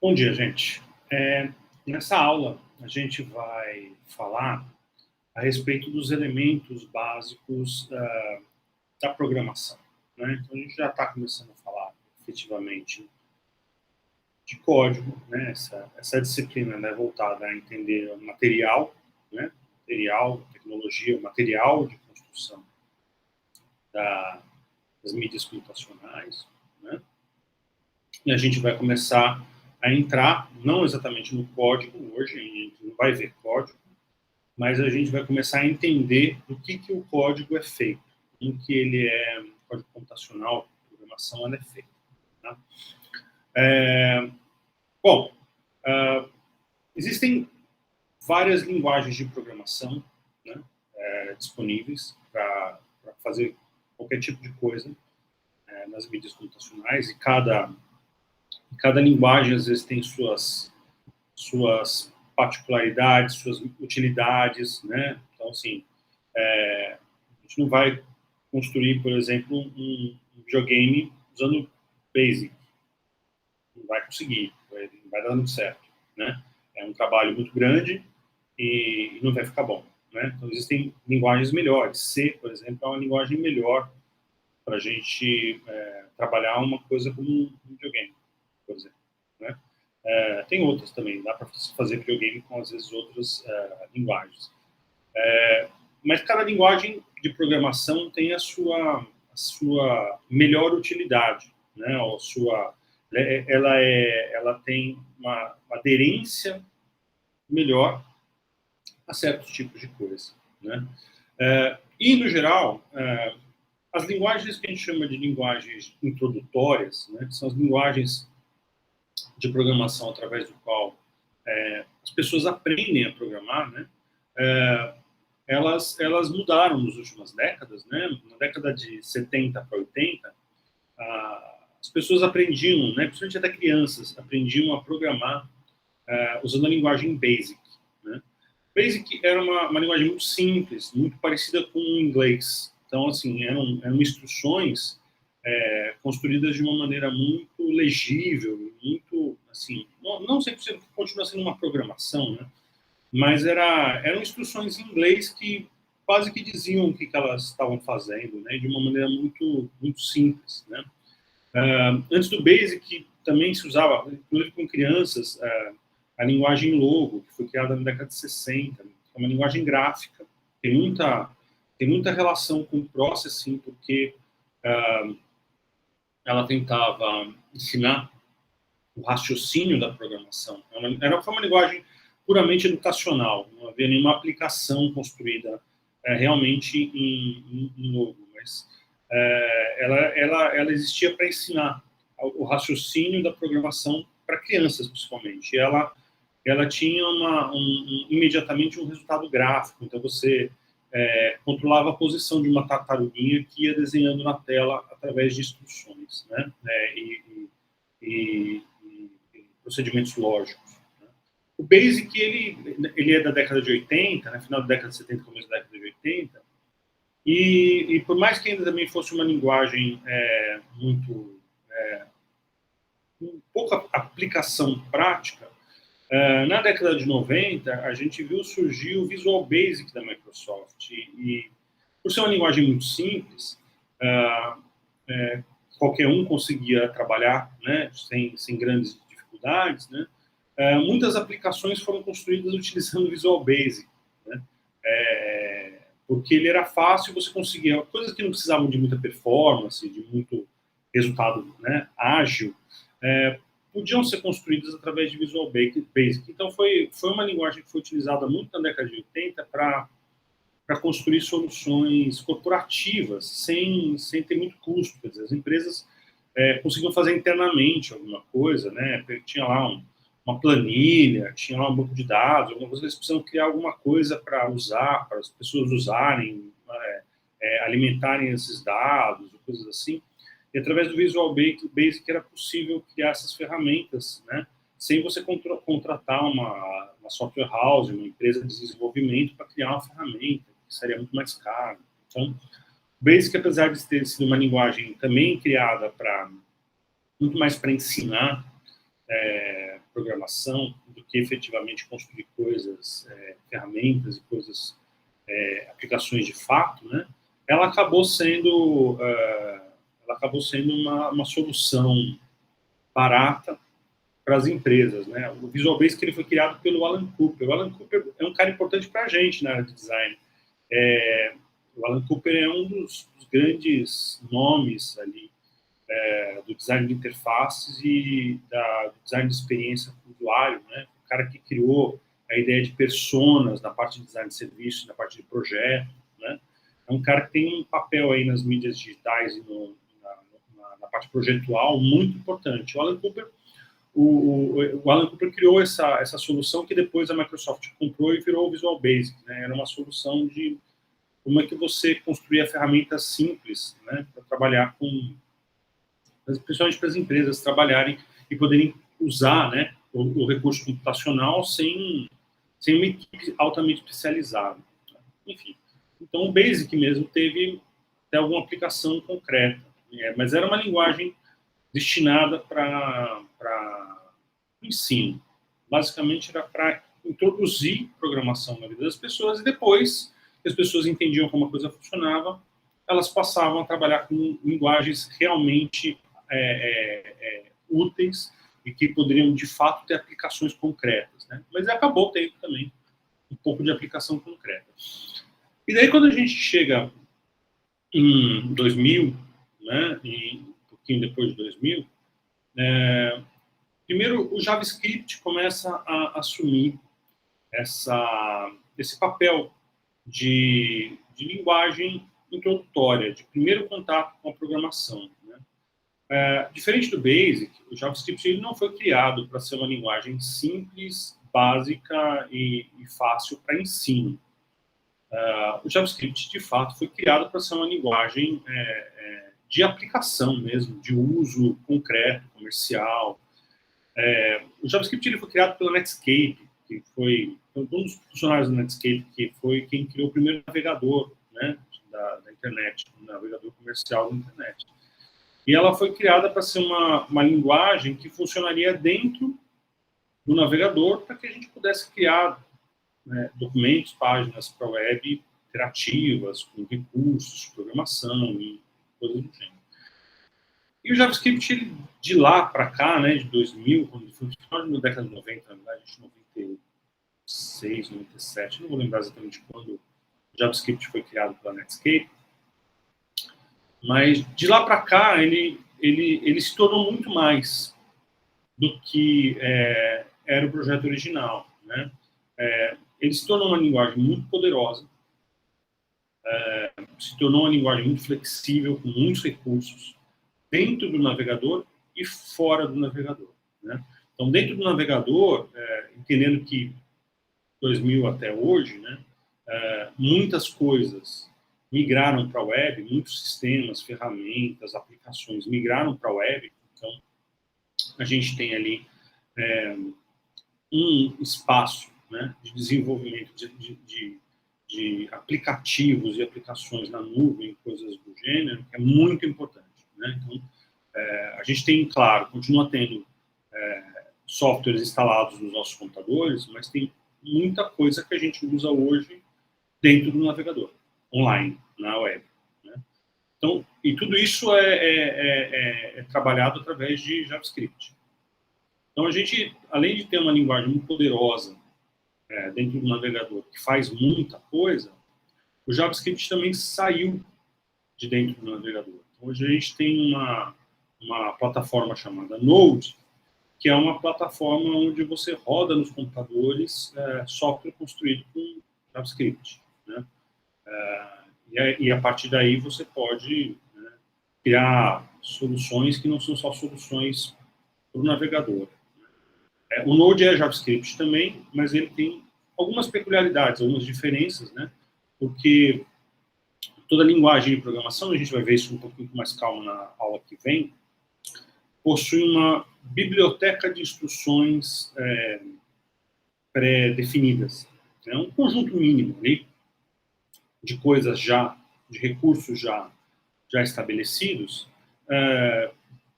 Bom dia, gente. Nessa aula, a gente vai falar a respeito dos elementos básicos da programação, né? Então, a gente já está começando a falar, efetivamente, de código, né? Essa disciplina, né, voltada a entender o material, né? Material, tecnologia, material de construção das mídias computacionais, né? E a gente vai começar a entrar, não exatamente no código hoje, a gente não vai ver código, mas a gente vai começar a entender do que o código é feito, em que ele é, código computacional, programação, ela é feita. Tá? Bom, existem várias linguagens de programação, né, disponíveis para fazer qualquer tipo de coisa nas mídias computacionais, e cada linguagem, às vezes, tem suas particularidades, suas utilidades, né? Então, assim, a gente não vai construir, por exemplo, um videogame usando Basic. Não vai conseguir, não vai dar muito certo, né? É um trabalho muito grande e não vai ficar bom, né? Então, existem linguagens melhores. C, por exemplo, é uma linguagem melhor para a gente trabalhar uma coisa como um videogame, por exemplo, né? Tem outras também, dá para fazer videogame com, às vezes, outras linguagens. Mas cada linguagem de programação tem a sua melhor utilidade, né? Ela tem uma aderência melhor a certos tipos de coisa, né? E, no geral, as linguagens que a gente chama de linguagens introdutórias, né, que são as linguagens de programação através do qual as pessoas aprendem a programar, né, elas mudaram nas últimas décadas, né? Na década de 70 para 80, as pessoas aprendiam, né, principalmente até crianças, aprendiam a programar usando a linguagem Basic, né? Basic era uma linguagem muito simples, muito parecida com o inglês. Então, assim, eram instruções construídas de uma maneira muito legível, muito, assim, não 100% continua sendo uma programação, né? Mas eram instruções em inglês que quase que diziam o que elas estavam fazendo, né? De uma maneira muito, muito simples, né? Antes do Basic, também se usava, inclusive com crianças, a linguagem Logo, que foi criada na década de 60, é uma linguagem gráfica, tem muita relação com o processing, porque ela tentava ensinar o raciocínio da programação. Foi uma linguagem puramente educacional, não havia nenhuma aplicação construída realmente em Logo, mas ela existia para ensinar o raciocínio da programação para crianças, principalmente. E ela tinha imediatamente um resultado gráfico, então você controlava a posição de uma tartaruguinha que ia desenhando na tela através de instruções, né? E procedimentos lógicos. Né? O Basic, ele é da década de 80, né? Final da década de 70, começo da década de 80, e por mais que ainda também fosse uma linguagem muito... com pouca aplicação prática, na década de 90, a gente viu surgir o Visual Basic da Microsoft. E por ser uma linguagem muito simples, qualquer um conseguia trabalhar, né, sem grandes dificuldades, né? Muitas aplicações foram construídas utilizando o Visual Basic, né? Porque ele era fácil, você conseguia coisas que não precisavam de muita performance, de muito resultado, né, ágil, podiam ser construídas através de Visual Basic. Então, foi uma linguagem que foi utilizada muito na década de 80 para construir soluções corporativas, sem ter muito custo. Quer dizer, as empresas conseguiam fazer internamente alguma coisa, né? Tinha lá uma planilha, tinha lá um banco de dados, alguma coisa, eles precisam criar alguma coisa para usar, para as pessoas usarem, alimentarem esses dados, coisas assim. E através do Visual Basic era possível criar essas ferramentas, né? Sem você contratar uma software house, uma empresa de desenvolvimento para criar uma ferramenta, que seria muito mais caro. Então, o Basic, apesar de ter sido uma linguagem também criada muito mais para ensinar programação do que efetivamente construir coisas, ferramentas e coisas, aplicações de fato, né? Ela acabou sendo uma solução barata para as empresas, né? O Visual Basic ele foi criado pelo Alan Cooper. O Alan Cooper é um cara importante para a gente na área de design. O Alan Cooper é um dos grandes nomes ali do design de interfaces e do design de experiência para o usuário, né? O cara que criou a ideia de personas na parte de design de serviço, na parte de projeto, né? É um cara que tem um papel aí nas mídias digitais e na parte projetual muito importante. O Alan Cooper criou essa solução que depois a Microsoft comprou e virou o Visual Basic, né? Era uma solução de como é que você construía ferramentas simples, né, para trabalhar principalmente para as empresas trabalharem e poderem usar, né, o recurso computacional sem uma equipe altamente especializada. Enfim, então o Basic mesmo teve até alguma aplicação concreta, mas era uma linguagem destinada para ensino. Basicamente era para introduzir programação na vida das pessoas e depois que as pessoas entendiam como a coisa funcionava, elas passavam a trabalhar com linguagens realmente úteis e que poderiam, de fato, ter aplicações concretas, né? Mas acabou tendo também um pouco de aplicação concreta. E daí, quando a gente chega em 2000, né, e um pouquinho depois de 2000, primeiro o JavaScript começa a assumir esse papel de linguagem introdutória, de primeiro contato com a programação, né? Diferente do Basic, o JavaScript ele não foi criado para ser uma linguagem simples, básica e fácil para ensino. O JavaScript, de fato, foi criado para ser uma linguagem de aplicação mesmo, de uso concreto, comercial. O JavaScript ele foi criado pela Netscape, que foi um dos funcionários do Netscape, que foi quem criou o primeiro navegador, né, da internet, o navegador comercial da internet. E ela foi criada para ser uma linguagem que funcionaria dentro do navegador para que a gente pudesse criar, né, documentos, páginas para a web interativas, com recursos de programação e coisas do gênero. E o JavaScript, ele, de lá para cá, né, de 2000, quando foi na década de 90, na verdade, 96, 97, não vou lembrar exatamente quando o JavaScript foi criado pela Netscape, mas de lá para cá ele se tornou muito mais do que era o projeto original, né? Ele se tornou uma linguagem muito poderosa, se tornou uma linguagem muito flexível, com muitos recursos, dentro do navegador e fora do navegador, né? Então, dentro do navegador, entendendo que 2000 até hoje, né, muitas coisas migraram para a web, muitos sistemas, ferramentas, aplicações migraram para a web. Então, a gente tem ali um espaço, né, de desenvolvimento de aplicativos e aplicações na nuvem, coisas do gênero, que é muito importante, né? Então, a gente tem, claro, continua tendo softwares instalados nos nossos computadores, mas tem muita coisa que a gente usa hoje dentro do navegador, online, na web, né? Então, e tudo isso é trabalhado através de JavaScript. Então, a gente, além de ter uma linguagem muito poderosa dentro do navegador, que faz muita coisa, o JavaScript também saiu de dentro do navegador. Então, hoje a gente tem uma plataforma chamada Node, que é uma plataforma onde você roda nos computadores software construído com JavaScript, né? E a partir daí você pode, né, criar soluções que não são só soluções para o navegador. O Node é JavaScript também, mas ele tem algumas peculiaridades, algumas diferenças, né? Porque toda linguagem de programação, a gente vai ver isso um pouquinho com mais calma na aula que vem, possui uma biblioteca de instruções pré-definidas, né? Um conjunto mínimo ali de coisas de recursos já estabelecidos,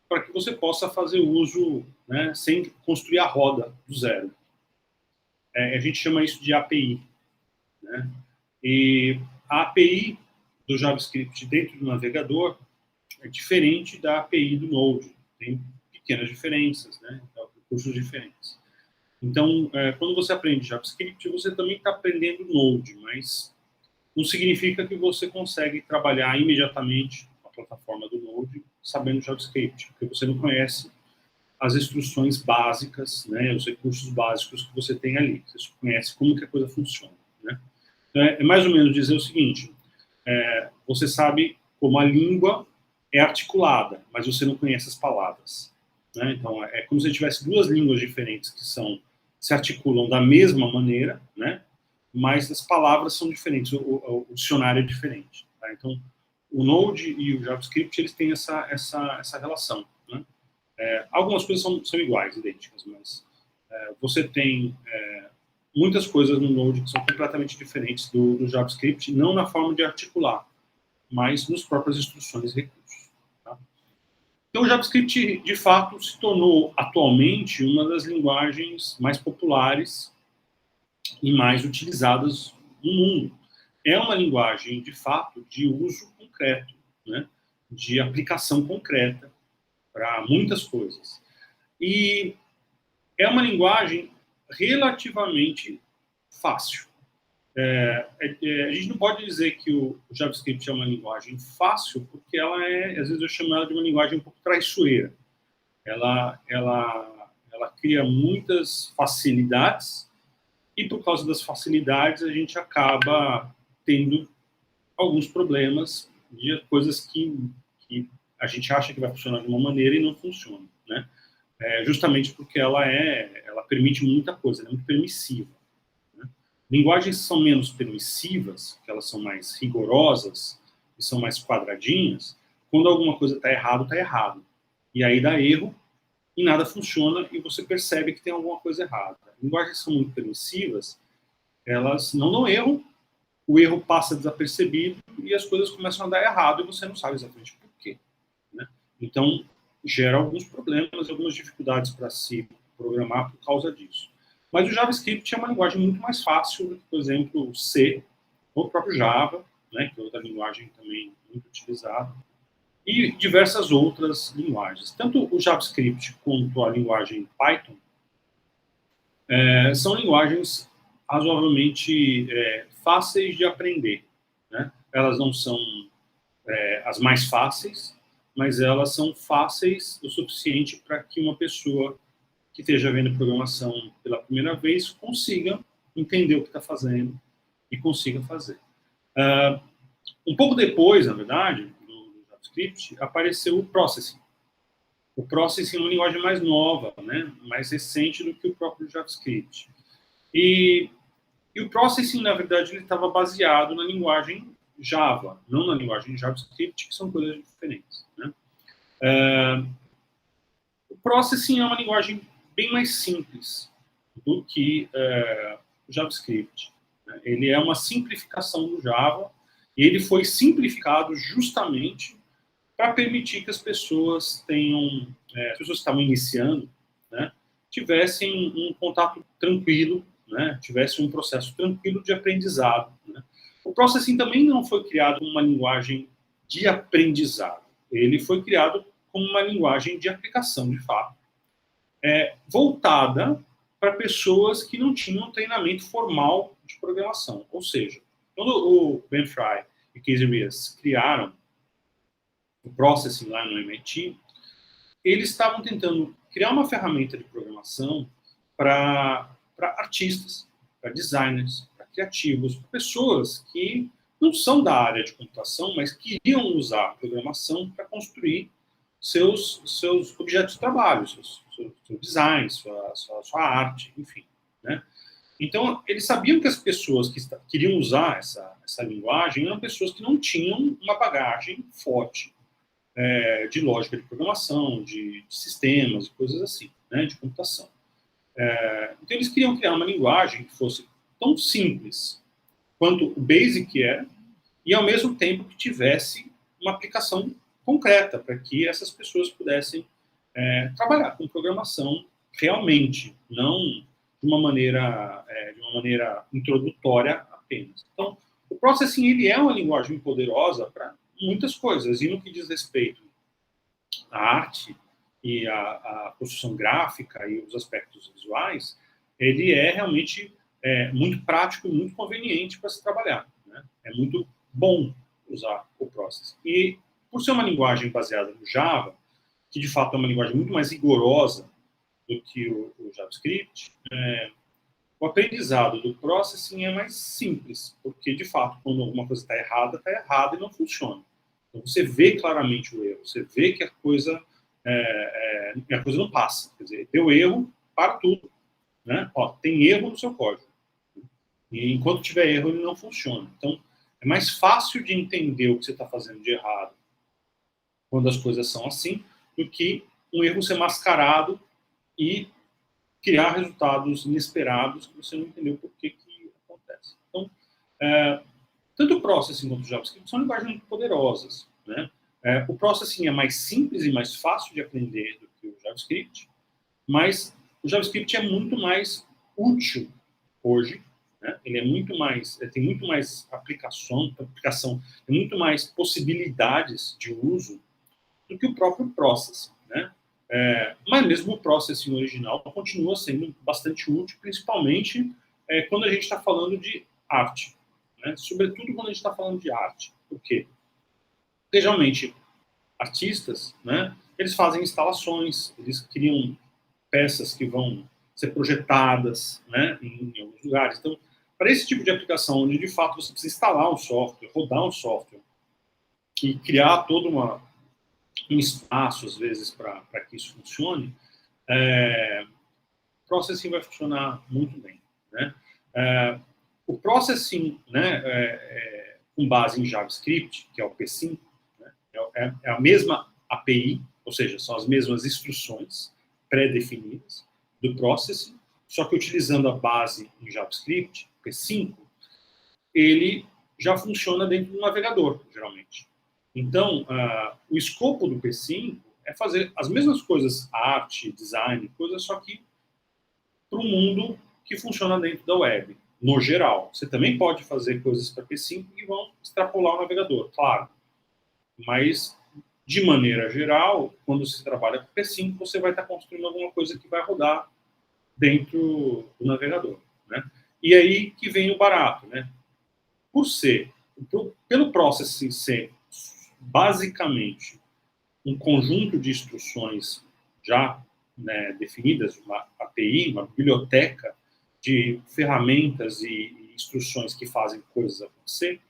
para que você possa fazer uso, né, sem construir a roda do zero. A gente chama isso de API, né? E a API do JavaScript dentro do navegador é diferente da API do Node. Tem pequenas diferenças, né? Então, recursos diferentes. Então, quando você aprende JavaScript, você também está aprendendo Node, mas não significa que você consegue trabalhar imediatamente a plataforma do Node sabendo JavaScript, porque você não conhece as instruções básicas, né, os recursos básicos que você tem ali. Você conhece como que a coisa funciona, né? Então, é mais ou menos dizer o seguinte, você sabe como a língua é articulada, mas você não conhece as palavras, né? Então, é como se tivesse duas línguas diferentes que se articulam da mesma maneira, né? Mas as palavras são diferentes, o dicionário é diferente, tá? Então, o Node e o JavaScript, eles têm essa relação, né? Algumas coisas são iguais, idênticas, mas você tem muitas coisas no Node que são completamente diferentes do JavaScript, não na forma de articular, mas nas próprias instruções e recursos. Tá? Então, o JavaScript, de fato, se tornou, atualmente, uma das linguagens mais populares e mais utilizadas no mundo. É uma linguagem, de fato, de uso concreto, né? De aplicação concreta para muitas coisas. E é uma linguagem relativamente fácil. A gente não pode dizer que o JavaScript é uma linguagem fácil, porque ela às vezes eu chamo ela de uma linguagem um pouco traiçoeira. Ela cria muitas facilidades, e por causa das facilidades a gente acaba tendo alguns problemas de coisas que a gente acha que vai funcionar de uma maneira e não funciona, né? Justamente porque ela permite muita coisa, ela é muito permissiva. Né? Linguagens que são menos permissivas, que elas são mais rigorosas e são mais quadradinhas, quando alguma coisa está errado, está errado. E aí dá erro e nada funciona e você percebe que tem alguma coisa errada. Linguagens que são muito permissivas, elas não dão erro, o erro passa desapercebido e as coisas começam a dar errado e você não sabe exatamente por quê. Né? Então, gera alguns problemas, algumas dificuldades para se programar por causa disso. Mas o JavaScript é uma linguagem muito mais fácil do que, por exemplo, o C, ou o próprio Java, né, que é outra linguagem também muito utilizada, e diversas outras linguagens. Tanto o JavaScript quanto a linguagem Python são linguagens razoavelmente fáceis de aprender. Né? Elas não são as mais fáceis, mas elas são fáceis o suficiente para que uma pessoa que esteja vendo programação pela primeira vez consiga entender o que está fazendo e consiga fazer. Um pouco depois, na verdade, do JavaScript, apareceu o Processing. O Processing é uma linguagem mais nova, né, mais recente do que o próprio JavaScript. E o Processing, na verdade, ele estava baseado na linguagem Java, não na linguagem JavaScript, que são coisas diferentes. Né? O Processing é uma linguagem bem mais simples do que o JavaScript. Né? Ele é uma simplificação do Java, e ele foi simplificado justamente para permitir que as pessoas tenham, as pessoas que estavam iniciando, né, tivessem um contato tranquilo, né, tivessem um processo tranquilo de aprendizado. Né. O Processing também não foi criado como uma linguagem de aprendizado, ele foi criado como uma linguagem de aplicação, de fato, voltada para pessoas que não tinham treinamento formal de programação. Ou seja, quando o Ben Fry e Casey Reas criaram o Processing lá no MIT, eles estavam tentando criar uma ferramenta de programação para artistas, para designers, para criativos, para pessoas que não são da área de computação, mas queriam usar a programação para construir seus objetos de trabalho, seu design, sua arte, enfim. Né? Então, eles sabiam que as pessoas que queriam usar essa linguagem eram pessoas que não tinham uma bagagem forte de lógica de programação, de sistemas e coisas assim, né, de computação. Então, eles queriam criar uma linguagem que fosse tão simples quanto o BASIC era, e ao mesmo tempo que tivesse uma aplicação concreta para que essas pessoas pudessem trabalhar com programação realmente, não de uma maneira introdutória apenas. Então, o Processing ele é uma linguagem poderosa para muitas coisas, e no que diz respeito à arte e à construção gráfica e os aspectos visuais, ele é realmente muito prático e muito conveniente para se trabalhar, né? É muito bom usar o Processing. E, por ser uma linguagem baseada no Java, que de fato é uma linguagem muito mais rigorosa do que o JavaScript, o aprendizado do Processing é mais simples, porque de fato, quando alguma coisa está errada e não funciona. Então você vê claramente o erro, você vê que a coisa não passa. Quer dizer, deu erro, para tudo. Né? Ó, tem erro no seu código. E enquanto tiver erro, ele não funciona. Então, é mais fácil de entender o que você está fazendo de errado quando as coisas são assim, do que um erro ser mascarado e criar resultados inesperados que você não entendeu por que acontece. Então, tanto o Processing quanto o JavaScript são linguagens muito poderosas, né? O Processing é mais simples e mais fácil de aprender do que o JavaScript, mas o JavaScript é muito mais útil hoje, né? Ele tem muito mais aplicação, tem muito mais possibilidades de uso do que o próprio Processing, né? Mas mesmo o Processing original continua sendo bastante útil, principalmente quando a gente está falando de arte, né? Sobretudo quando a gente está falando de arte. Por quê? Porque, geralmente, artistas, né, eles fazem instalações, eles criam peças que vão ser projetadas, né, em alguns lugares. Então, para esse tipo de aplicação, onde de fato você precisa instalar um software, rodar um software e criar todo um espaço, às vezes, para que isso funcione, o Processing vai funcionar muito bem, né? O Processing, né, com base em JavaScript, que é o P5, né, é a mesma API, ou seja, são as mesmas instruções pré-definidas do Processing, só que utilizando a base em JavaScript, P5, ele já funciona dentro do navegador, geralmente. Então, o escopo do P5 é fazer as mesmas coisas, arte, design, coisas, só que para o mundo que funciona dentro da web, no geral. Você também pode fazer coisas para P5 que vão extrapolar o navegador, claro. Mas, de maneira geral, quando você trabalha com P5, você vai estar construindo alguma coisa que vai rodar dentro do navegador, né? E aí que vem o barato, né? Pelo Processing ser basicamente um conjunto de instruções já, né, definidas, uma API, uma biblioteca de ferramentas e instruções que fazem coisas acontecer,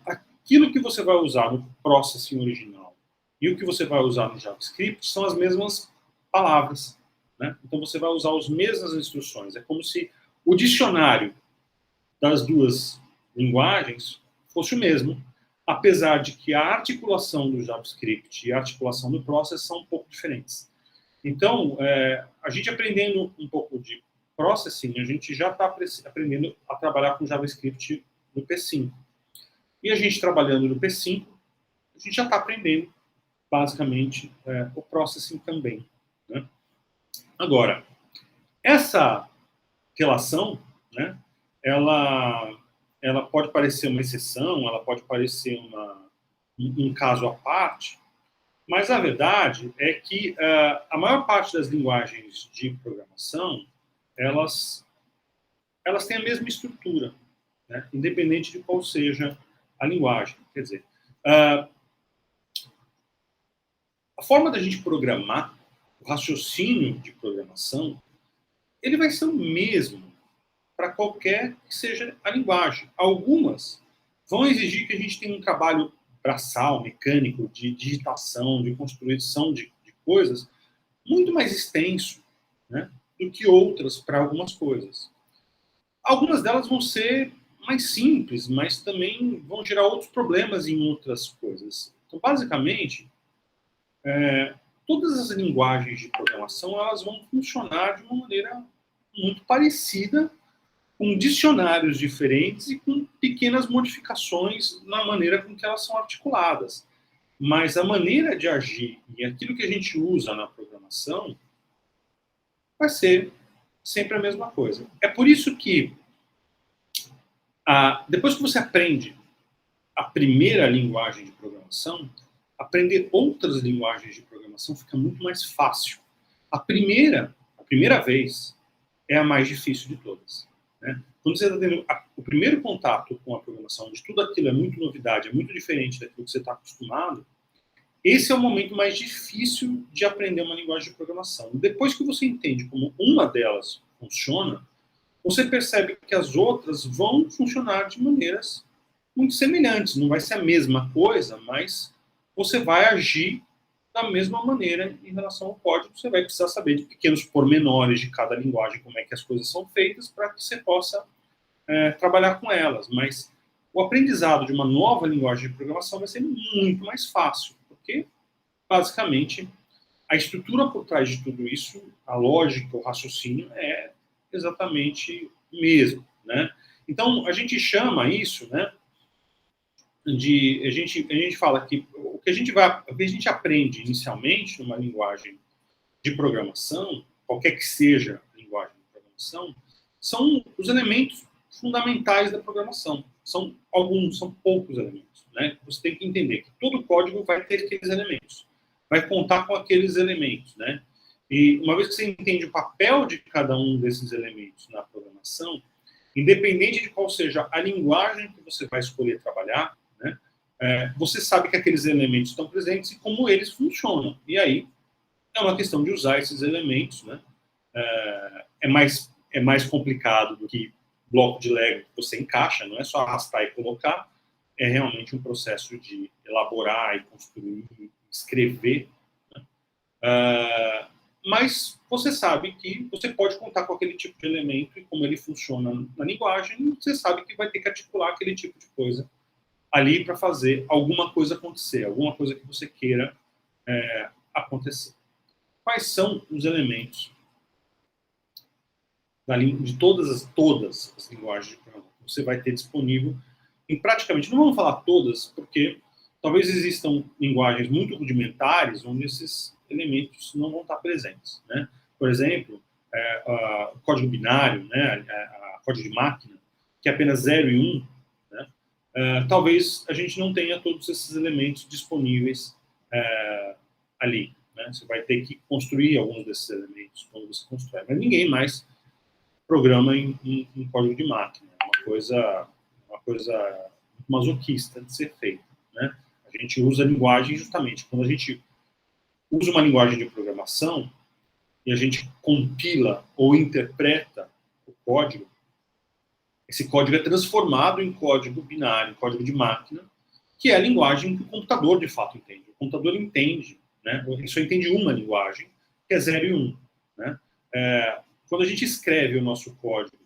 aquilo que você vai usar no Processing original e o que você vai usar no JavaScript são as mesmas palavras, né? Então você vai usar as mesmas instruções. É como se o dicionário das duas linguagens fosse o mesmo, apesar de que a articulação do JavaScript e a articulação do Process são um pouco diferentes. Então, a gente aprendendo um pouco de Processing, a gente já está aprendendo a trabalhar com JavaScript no P5. E a gente trabalhando no P5, a gente já está aprendendo, basicamente, o Processing também, né? Agora, essa relação, né, ela pode parecer uma exceção, ela pode parecer um caso à parte, mas a verdade é que a maior parte das linguagens de programação, elas têm a mesma estrutura, né, independente de qual seja a linguagem. Quer dizer, a forma da gente programar, o raciocínio de programação, ele vai ser o mesmo para qualquer que seja a linguagem. Algumas vão exigir que a gente tenha um trabalho braçal, mecânico, de digitação, de construção de coisas, muito mais extenso, né, do que outras para algumas coisas. Algumas delas vão ser mais simples, mas também vão gerar outros problemas em outras coisas. Então, basicamente, todas as linguagens de programação elas vão funcionar de uma maneira muito parecida, com dicionários diferentes e com pequenas modificações na maneira com que elas são articuladas. mas a maneira de agir e aquilo que a gente usa na programação vai ser sempre a mesma coisa. É por isso que, depois que você aprende a primeira linguagem de programação, aprender outras linguagens de programação fica muito mais fácil. A primeira vez, é a mais difícil de todas. Né? Quando você está tendo o primeiro contato com a programação, onde tudo aquilo é muito novidade, é muito diferente daquilo que você está acostumado, esse é o momento mais difícil de aprender uma linguagem de programação. Depois que você entende como uma delas funciona, você percebe que as outras vão funcionar de maneiras muito semelhantes. Não vai ser a mesma coisa, mas você vai agir da mesma maneira em relação ao código. Você vai precisar saber de pequenos pormenores de cada linguagem, como é que as coisas são feitas, para que você possa trabalhar com elas. Mas o aprendizado de uma nova linguagem de programação vai ser muito mais fácil, porque, basicamente, a estrutura por trás de tudo isso, a lógica, o raciocínio, é exatamente o mesmo. Né? Então, a gente chama isso, né, a gente fala que o que a gente aprende inicialmente numa linguagem de programação, qualquer que seja a linguagem de programação, são os elementos fundamentais da programação. São poucos elementos. Né? Você tem que entender que todo código vai ter aqueles elementos, vai contar com aqueles elementos. Né? E uma vez que você entende o papel de cada um desses elementos na programação, independente de qual seja a linguagem que você vai escolher trabalhar, né, você sabe que aqueles elementos estão presentes e como eles funcionam. E aí é uma questão de usar esses elementos. Né? É mais complicado do que bloco de Lego que você encaixa, não é só arrastar e colocar, é realmente um processo de elaborar e construir, escrever. Né? Mas você sabe que você pode contar com aquele tipo de elemento e como ele funciona na linguagem, você sabe que vai ter que articular aquele tipo de coisa ali para fazer alguma coisa acontecer, alguma coisa que você queira acontecer. Quais são os elementos de todas as linguagens de programação que você vai ter disponível em praticamente, não vamos falar todas, porque talvez existam linguagens muito rudimentares onde esses elementos não vão estar presentes. Né? Por exemplo, o código binário, né, código de máquina, que é apenas 0 e 1, né, talvez a gente não tenha todos esses elementos disponíveis ali. Né? Você vai ter que construir alguns desses elementos quando você constrói. Mas ninguém mais programa em código de máquina. É uma coisa masoquista de ser feita. Né? A gente usa a linguagem justamente quando a gente usa uma linguagem de programação e a gente compila ou interpreta o código, esse código é transformado em código binário, em código de máquina, que é a linguagem que o computador de fato entende. O computador entende, né? Ele só entende uma linguagem, que é 0 e 1. Né? Quando a gente escreve o nosso código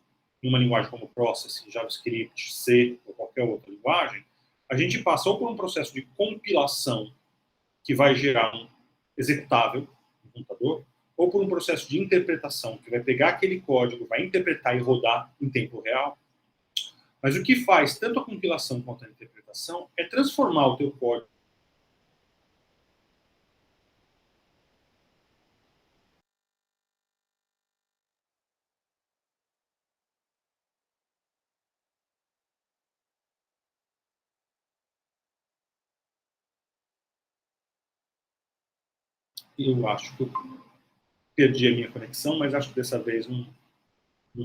em uma linguagem como Processing, JavaScript, C ou qualquer outra linguagem, a gente passa ou por um processo de compilação que vai gerar um executável no computador, ou por um processo de interpretação que vai pegar aquele código, vai interpretar e rodar em tempo real. Mas o que faz tanto a compilação quanto a interpretação é transformar o teu código eu acho que eu perdi a minha conexão, mas acho que dessa vez não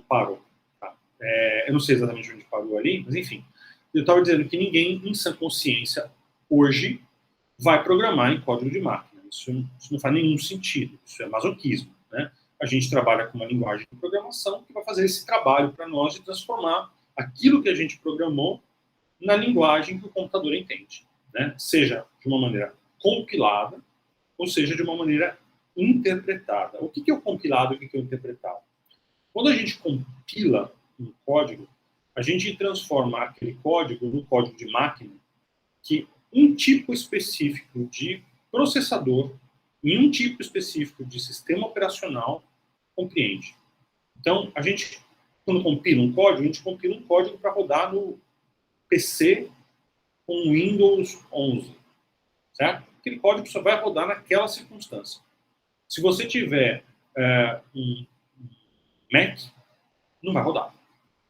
parou. Tá? Eu não sei exatamente onde parou ali, mas enfim. Eu estava dizendo que ninguém, em sã consciência, hoje, vai programar em código de máquina. Isso não faz nenhum sentido. Isso é masoquismo. Né? A gente trabalha com uma linguagem de programação que vai fazer esse trabalho para nós de transformar aquilo que a gente programou na linguagem que o computador entende. Né? Seja de uma maneira compilada, ou seja, de uma maneira interpretada. O que é o compilado e o que é o interpretado? Quando a gente compila um código, a gente transforma aquele código num código de máquina que um tipo específico de processador e um tipo específico de sistema operacional compreende. Então, a gente, quando compila um código, a gente compila um código para rodar no PC com Windows 11. certo? Aquele código só vai rodar naquela circunstância. Se você tiver um Mac, não vai rodar.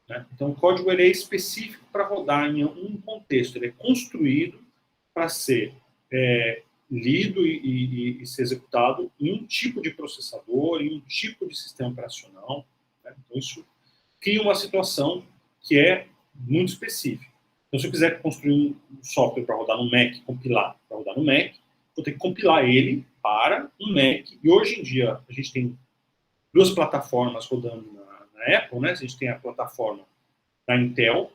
Né? Então, o código ele é específico para rodar em um contexto. Ele é construído para ser lido e ser executado em um tipo de processador, em um tipo de sistema operacional. Né? Então, isso cria uma situação que é muito específica. Então, se eu quiser construir um software para rodar no Mac, compilar para rodar no Mac, vou ter que compilar ele para um Mac. E hoje em dia, a gente tem duas plataformas rodando na Apple, né? A gente tem a plataforma da Intel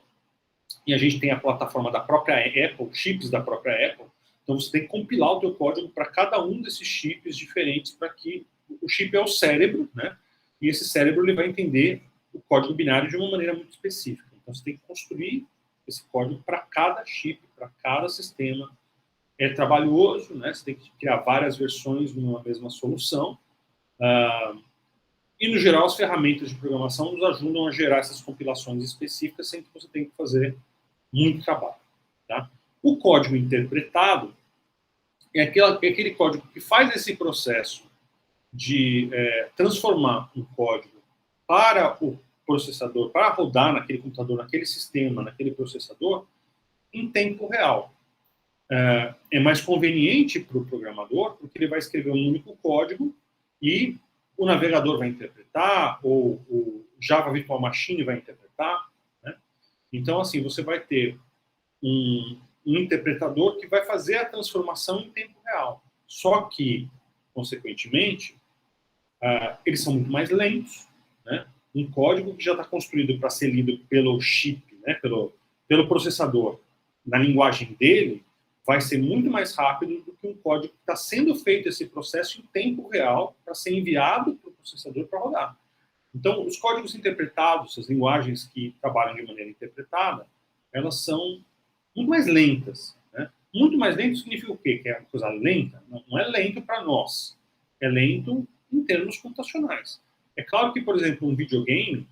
e a gente tem a plataforma da própria Apple, chips da própria Apple. Então, você tem que compilar o teu código para cada um desses chips diferentes, para que o chip é o cérebro, né? E esse cérebro ele vai entender o código binário de uma maneira muito específica. Então, você tem que construir esse código para cada chip, para cada sistema. É trabalhoso, né? Você tem que criar várias versões numa mesma solução. E, no geral, as ferramentas de programação nos ajudam a gerar essas compilações específicas sem que você tenha que fazer muito trabalho. Tá? O código interpretado é aquele código que faz esse processo de transformar um código para o processador, para rodar naquele computador, naquele sistema, naquele processador, em tempo real. É mais conveniente para o programador, porque ele vai escrever um único código e o navegador vai interpretar, ou o Java Virtual Machine vai interpretar. Né? Então, assim, você vai ter um interpretador que vai fazer a transformação em tempo real. Só que, consequentemente, eles são muito mais lentos. Né? Um código que já está construído para ser lido pelo chip, né? pelo processador, na linguagem dele, vai ser muito mais rápido do que um código que está sendo feito esse processo em tempo real para ser enviado para o processador para rodar. Então, os códigos interpretados, as linguagens que trabalham de maneira interpretada, elas são muito mais lentas. Né? Muito mais lento significa o quê? Que é uma coisa lenta? Não é lento para nós. É lento em termos computacionais. É claro que, por exemplo, um videogame,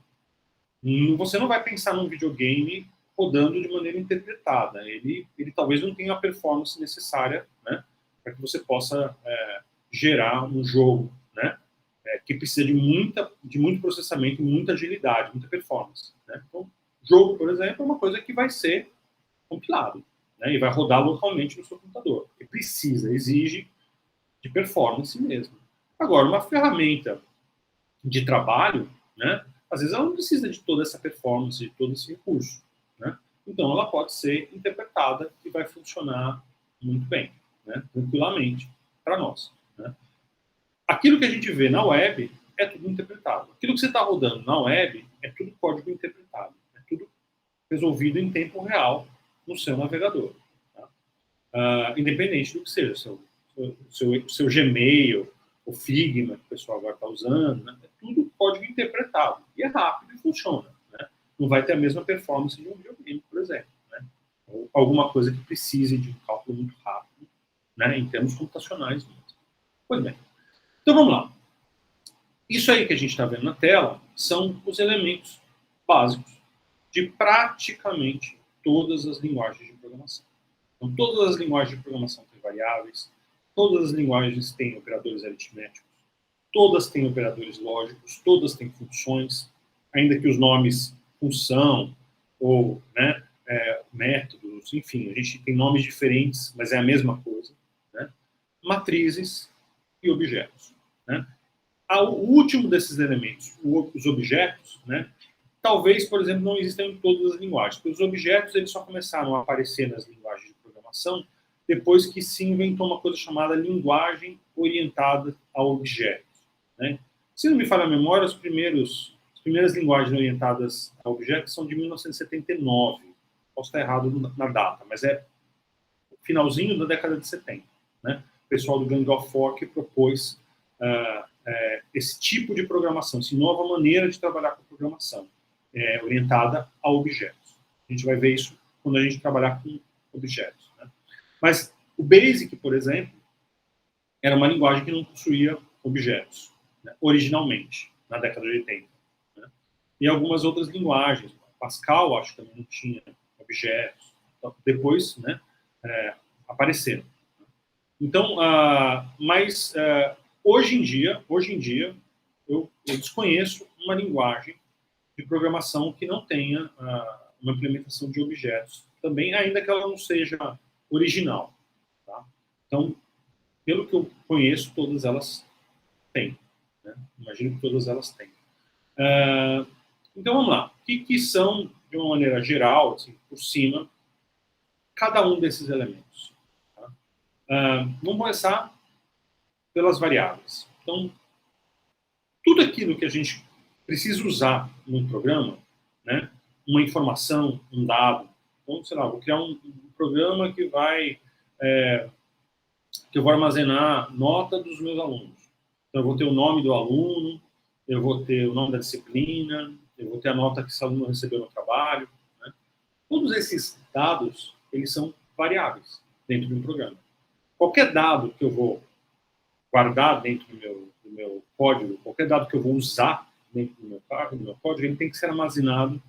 você não vai pensar num videogame rodando de maneira interpretada. Ele talvez não tenha a performance necessária, né, para que você possa gerar um jogo, né, que precisa de muito processamento, muita agilidade, muita performance. Né? Então, jogo, por exemplo, é uma coisa que vai ser compilado, né, e vai rodar localmente no seu computador. Porque precisa, exige de performance mesmo. Agora, uma ferramenta de trabalho, né, às vezes ela não precisa de toda essa performance, de todo esse recurso. Né? Então, ela pode ser interpretada e vai funcionar muito bem, né? Tranquilamente, para nós. Né? Aquilo que a gente vê na web é tudo interpretado. Aquilo que você está rodando na web é tudo código interpretado. É tudo resolvido em tempo real no seu navegador. Tá? Independente do que seja, seu Gmail, o Figma, que o pessoal agora está usando, né? É tudo código interpretado. E é rápido e funciona. Né? Não vai ter a mesma performance de um videogame, por exemplo. Né? Ou alguma coisa que precise de um cálculo muito rápido, né? Em termos computacionais mesmo. Pois bem. Então vamos lá. Isso aí que a gente está vendo na tela são os elementos básicos de praticamente todas as linguagens de programação. Então, todas as linguagens de programação têm variáveis, todas as linguagens têm operadores aritméticos, todas têm operadores lógicos, todas têm funções, ainda que os nomes função ou, né, métodos, enfim, a gente tem nomes diferentes, mas é a mesma coisa. Né? Matrizes e objetos. Né? O último desses elementos, os objetos, né, talvez, por exemplo, não existam em todas as linguagens, porque os objetos eles só começaram a aparecer nas linguagens de programação depois que se inventou uma coisa chamada linguagem orientada a objetos. Né? Se não me falha a memória, as primeiras linguagens orientadas a objetos são de 1979. Posso estar errado na data, mas é o finalzinho da década de 70. Né? O pessoal do Gang of Four que propôs esse tipo de programação, essa nova maneira de trabalhar com programação, orientada a objetos. A gente vai ver isso quando a gente trabalhar com objetos. Né? Mas o BASIC, por exemplo, era uma linguagem que não possuía objetos, né, originalmente, na década de 80. Né? E algumas outras linguagens, Pascal, acho que também não tinha objetos. Então, depois, né, apareceram. Então, mas hoje em dia, eu desconheço uma linguagem de programação que não tenha uma implementação de objetos também, ainda que ela não seja original. Tá? Então, pelo que eu conheço, todas elas têm. Né? Imagino que todas elas têm. Então, vamos lá. O que são, de uma maneira geral, assim, por cima, cada um desses elementos? Tá? Vamos começar pelas variáveis. Então, tudo aquilo que a gente precisa usar num programa, né? Uma informação, um dado. Então, sei lá, vou criar um programa que eu vou armazenar nota dos meus alunos. Então, eu vou ter o nome do aluno, eu vou ter o nome da disciplina, eu vou ter a nota que esse aluno recebeu no trabalho. Né? Todos esses dados, eles são variáveis dentro de um programa. Qualquer dado que eu vou guardar dentro do meu código, qualquer dado que eu vou usar dentro do meu código, ele tem que ser armazenado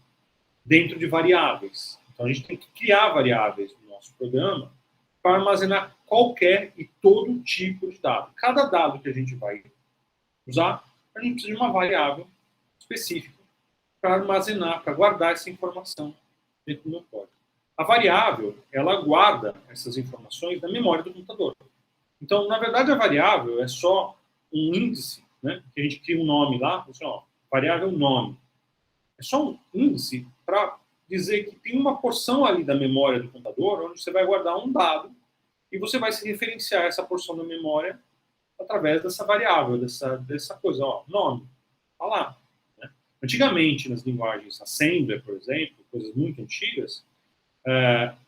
dentro de variáveis. Então, a gente tem que criar variáveis no nosso programa para armazenar qualquer e todo tipo de dado. Cada dado que a gente vai usar, a gente precisa de uma variável específica para armazenar, para guardar essa informação dentro do meu código. A variável, ela guarda essas informações na memória do computador. Então, na verdade, a variável é só um índice, né? Que a gente cria um nome lá, assim, ó, variável nome. É só um índice para dizer que tem uma porção ali da memória do computador onde você vai guardar um dado e você vai se referenciar essa porção da memória através dessa variável, dessa coisa, ó, nome. Tá lá. Né? Antigamente, nas linguagens Assembler, por exemplo, coisas muito antigas,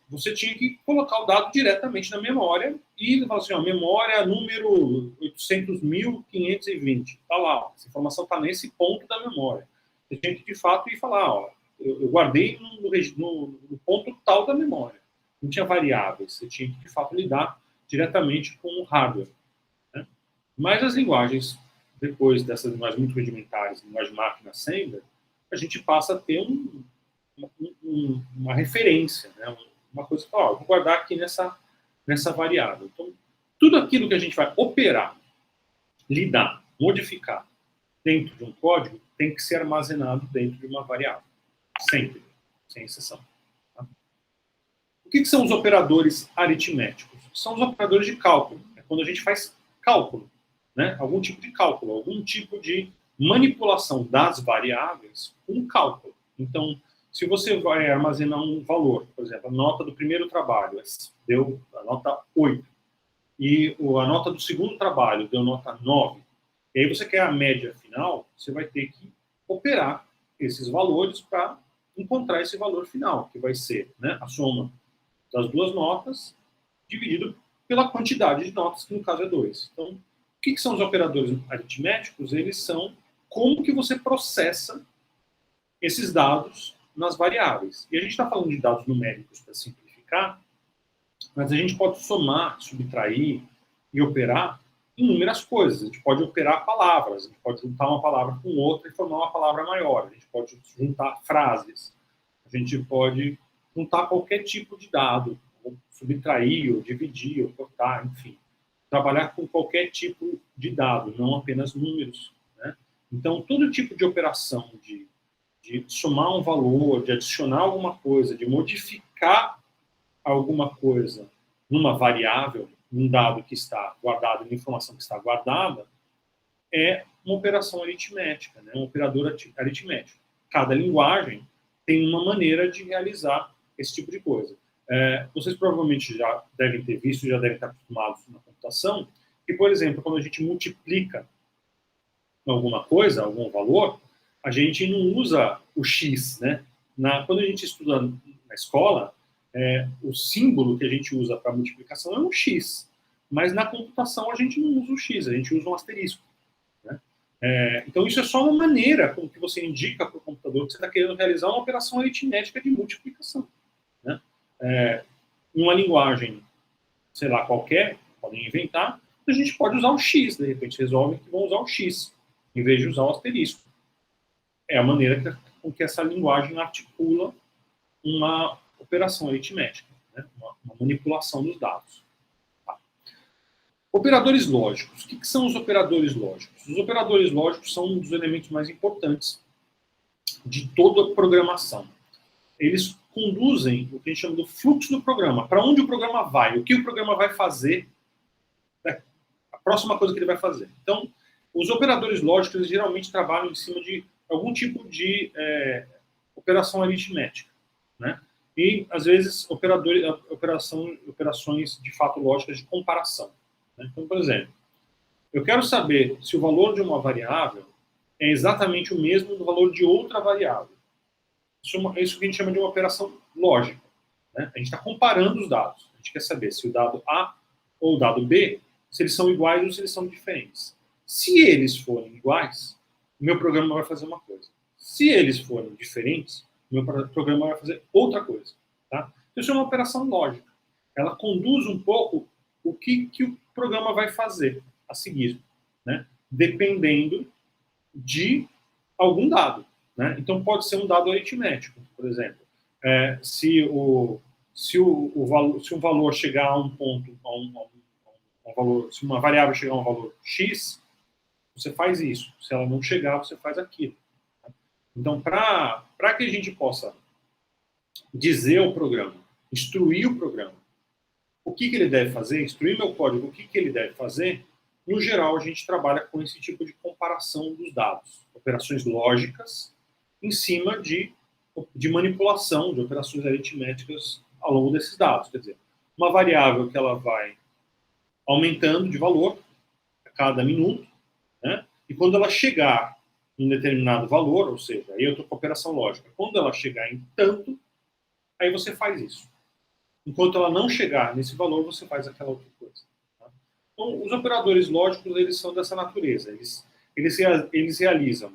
você tinha que colocar o dado diretamente na memória e falar assim, ó, memória número 800.520. Tá lá, ó, essa informação está nesse ponto da memória. Você tinha que, de fato, ir falar, ó, eu guardei no ponto tal da memória. Não tinha variáveis, você tinha que, de fato, lidar diretamente com o hardware. Né? Mas as linguagens, depois dessas linguagens muito rudimentares, linguagem máquina Assembler, a gente passa a ter uma referência, né? Uma coisa que, ó, vou guardar aqui nessa variável. Então, tudo aquilo que a gente vai operar, lidar, modificar dentro de um código tem que ser armazenado dentro de uma variável. Sempre, sem exceção. Tá? O que são os operadores aritméticos? São os operadores de cálculo. É quando a gente faz cálculo, né? Algum tipo de cálculo, algum tipo de manipulação das variáveis com cálculo. Então, se você vai armazenar um valor, por exemplo, a nota do primeiro trabalho deu a nota 8, e a nota do segundo trabalho deu nota 9, e aí você quer a média final, você vai ter que operar esses valores para encontrar esse valor final, que vai ser, né, a soma das duas notas dividido pela quantidade de notas, que no caso é 2. Então, o que são os operadores aritméticos? Eles são como que você processa esses dados nas variáveis. E a gente está falando de dados numéricos para simplificar, mas a gente pode somar, subtrair e operar inúmeras coisas. A gente pode operar palavras, a gente pode juntar uma palavra com outra e formar uma palavra maior. A gente pode juntar frases, a gente pode juntar qualquer tipo de dado, ou subtrair, ou dividir, ou cortar, enfim. Trabalhar com qualquer tipo de dado, não apenas números. Né? Então, todo tipo de operação de somar um valor, de adicionar alguma coisa, de modificar alguma coisa numa variável, num dado que está guardado, numa informação que está guardada, é uma operação aritmética, né? Um operador aritmético. Cada linguagem tem uma maneira de realizar esse tipo de coisa. Vocês provavelmente já devem ter visto, já devem estar acostumados na computação, que, por exemplo, quando a gente multiplica alguma coisa, algum valor, a gente não usa o X, né? Quando a gente estuda na escola, o símbolo que a gente usa para multiplicação é um X. Mas na computação a gente não usa o X, a gente usa um asterisco. Né? Então isso é só uma maneira com que você indica para o computador que você está querendo realizar uma operação aritmética de multiplicação. Né? Em uma linguagem, sei lá, qualquer, podem inventar, a gente pode usar o X, de repente resolvem que vão usar o X, em vez de usar o asterisco. É a maneira com que essa linguagem articula uma operação aritmética, né? uma manipulação dos dados. Tá? Operadores lógicos. O que são os operadores lógicos? Os operadores lógicos são um dos elementos mais importantes de toda a programação. Eles conduzem o que a gente chama do fluxo do programa. Para onde o programa vai, o que o programa vai fazer, a próxima coisa que ele vai fazer. Então, os operadores lógicos eles geralmente trabalham em cima de algum tipo de operação aritmética, né? E, às vezes, operações de fato lógicas de comparação. Né? Então, por exemplo, eu quero saber se o valor de uma variável é exatamente o mesmo do valor de outra variável. Isso que a gente chama de uma operação lógica. Né? A gente está comparando os dados. A gente quer saber se o dado A ou o dado B, se eles são iguais ou se eles são diferentes. Se eles forem iguais, o meu programa vai fazer uma coisa. Se eles forem diferentes, o meu programa vai fazer outra coisa. Tá? Então, isso é uma operação lógica. Ela conduz um pouco o que o programa vai fazer a seguir, né? Dependendo de algum dado. Né? Então, pode ser um dado aritmético, por exemplo. Se um valor chegar a um ponto, se uma variável chegar a um valor x, você faz isso. Se ela não chegar, você faz aquilo. Então, para que a gente possa dizer ao programa, instruir o programa, o que ele deve fazer, instruir meu código, o que ele deve fazer, no geral, a gente trabalha com esse tipo de comparação dos dados. Operações lógicas em cima de manipulação de operações aritméticas ao longo desses dados. Quer dizer, uma variável que ela vai aumentando de valor a cada minuto, né? E quando ela chegar em um determinado valor, ou seja, aí eu estou com a operação lógica, quando ela chegar em tanto, aí você faz isso. Enquanto ela não chegar nesse valor, você faz aquela outra coisa. Tá? Então, os operadores lógicos, eles são dessa natureza. Eles realizam,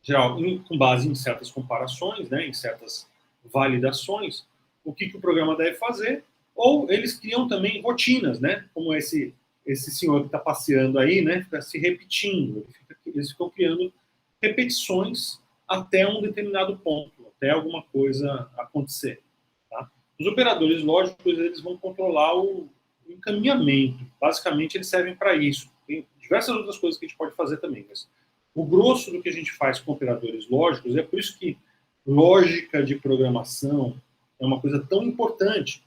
geral, com base em certas comparações, né, em certas validações, o que o programa deve fazer, ou eles criam também rotinas, né, como esse senhor que está passeando aí, né, fica se repetindo. Eles ficam criando repetições até um determinado ponto, até alguma coisa acontecer. Tá? Os operadores lógicos eles vão controlar o encaminhamento. Basicamente, eles servem para isso. Tem diversas outras coisas que a gente pode fazer também, mas o grosso do que a gente faz com operadores lógicos é por isso que lógica de programação é uma coisa tão importante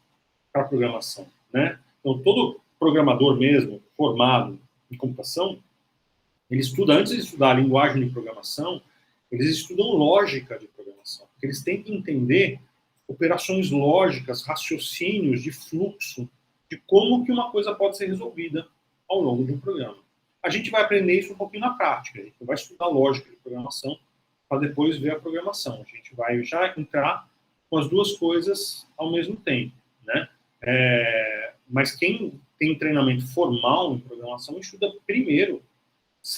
para a programação, né? Então, todo programador mesmo, formado em computação, ele estuda, antes de estudar a linguagem de programação, eles estudam lógica de programação, porque eles têm que entender operações lógicas, raciocínios de fluxo, de como que uma coisa pode ser resolvida ao longo de um programa. A gente vai aprender isso um pouquinho na prática, a gente vai estudar lógica de programação para depois ver a programação. A gente vai já entrar com as duas coisas ao mesmo tempo, né? Mas quem tem treinamento formal em programação estuda primeiro,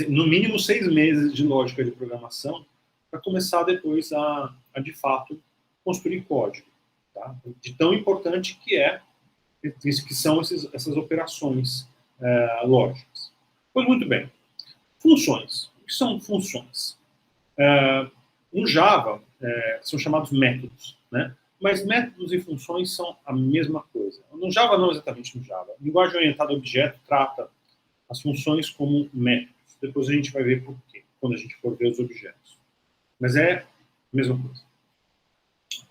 no mínimo 6 meses de lógica de programação, para começar depois a de fato, construir código. Tá? De tão importante que são essas operações lógicas. Pois muito bem. Funções. O que são funções? No Java, são chamados métodos, né? Mas métodos e funções são a mesma coisa. No Java, não exatamente no Java. Linguagem orientada a objeto trata as funções como métodos. Depois a gente vai ver por quê, quando a gente for ver os objetos. Mas é a mesma coisa.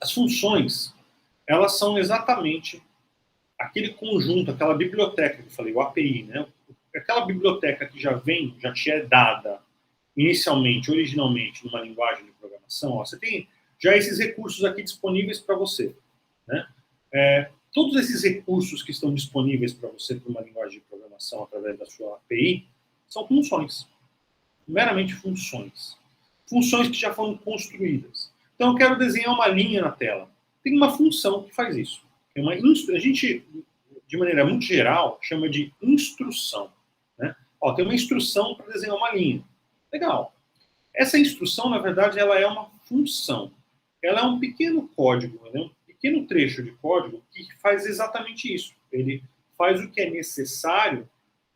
As funções, elas são exatamente aquele conjunto, aquela biblioteca que eu falei, o API, né? Aquela biblioteca que já te é dada inicialmente, originalmente, numa linguagem de programação, ó, você tem já esses recursos aqui disponíveis para você. Né? Todos esses recursos que estão disponíveis para você para uma linguagem de programação através da sua API são funções, meramente funções. Funções que já foram construídas. Então, eu quero desenhar uma linha na tela. Tem uma função que faz isso. A gente, de maneira muito geral, chama de instrução. Né? Ó, tem uma instrução para desenhar uma linha. Legal. Essa instrução, na verdade, ela é uma função. Ela é um pequeno código, né? Um pequeno trecho de código que faz exatamente isso. Ele faz o que é necessário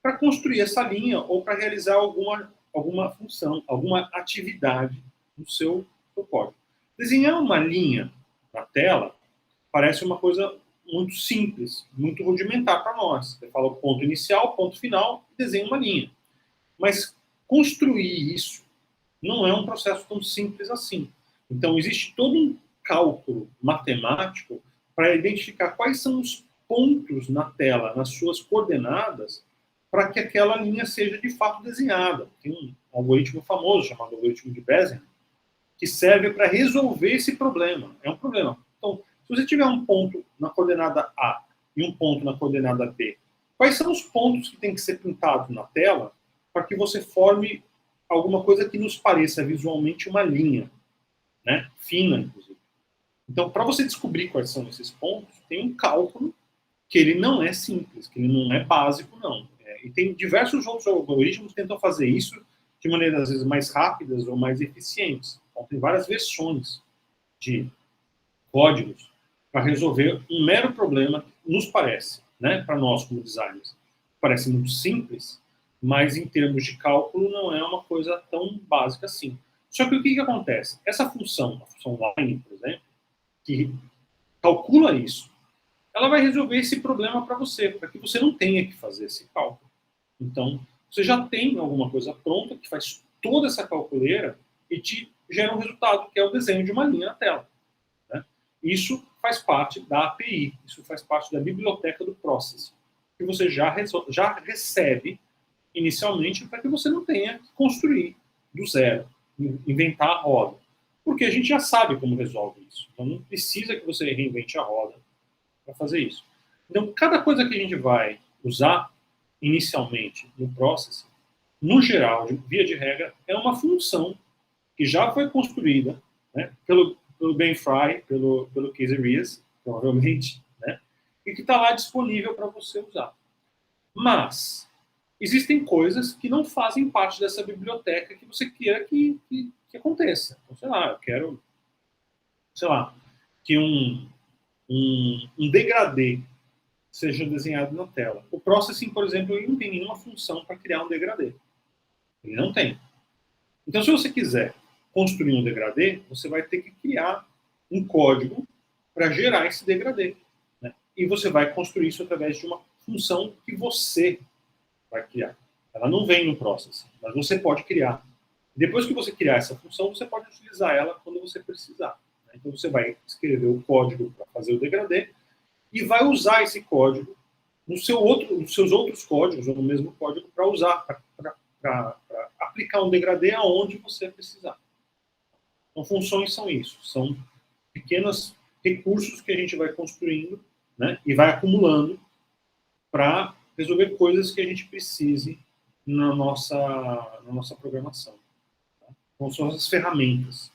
para construir essa linha ou para realizar alguma função, alguma atividade no seu código. Desenhar uma linha na tela parece uma coisa muito simples, muito rudimentar para nós. Você fala o ponto inicial, ponto final, desenha uma linha. Mas construir isso não é um processo tão simples assim. Então, existe todo um cálculo matemático para identificar quais são os pontos na tela, nas suas coordenadas, para que aquela linha seja de fato desenhada. Tem um algoritmo famoso chamado algoritmo de Bézier, que serve para resolver esse problema. É um problema. Então, se você tiver um ponto na coordenada A e um ponto na coordenada B, quais são os pontos que têm que ser pintados na tela para que você forme alguma coisa que nos pareça visualmente uma linha, né? Fina, inclusive. Então, para você descobrir quais são esses pontos, tem um cálculo que ele não é simples, que ele não é básico, não. E tem diversos outros algoritmos que tentam fazer isso de maneiras, às vezes, mais rápidas ou mais eficientes. Então, tem várias versões de códigos para resolver um mero problema que nos parece, né, para nós como designers, parece muito simples, mas em termos de cálculo não é uma coisa tão básica assim. Só que o que acontece? Essa função, a função line, por exemplo, que calcula isso, ela vai resolver esse problema para você, para que você não tenha que fazer esse cálculo. Então, você já tem alguma coisa pronta que faz toda essa calculeira e te gera um resultado, que é o desenho de uma linha na tela. Né? Isso faz parte da API, isso faz parte da biblioteca do Process, que você já recebe inicialmente para que você não tenha que construir do zero, inventar a roda. Porque a gente já sabe como resolve isso. Então não precisa que você reinvente a roda para fazer isso. Então, cada coisa que a gente vai usar inicialmente no Process, no geral, via de regra, é uma função que já foi construída, né, pelo Ben Fry, pelo Casey Reas, provavelmente, né, e que está lá disponível para você usar. Mas existem coisas que não fazem parte dessa biblioteca que você queira que aconteça. Então, sei lá, eu quero, sei lá, que um degradê seja desenhado na tela. O Processing, por exemplo, ele não tem nenhuma função para criar um degradê. Ele não tem. Então, se você quiser construir um degradê, você vai ter que criar um código para gerar esse degradê. Né? E você vai construir isso através de uma função que você vai criar. Ela não vem no Processing, mas você pode criar. Depois que você criar essa função, você pode utilizar ela quando você precisar. Né? Então, você vai escrever o código para fazer o degradê e vai usar esse código nos seus outros códigos, ou no mesmo código, para usar, para aplicar um degradê aonde você precisar. Então, funções são isso, são pequenos recursos que a gente vai construindo, né, e vai acumulando para resolver coisas que a gente precise na nossa programação. Tá? Então, são as ferramentas.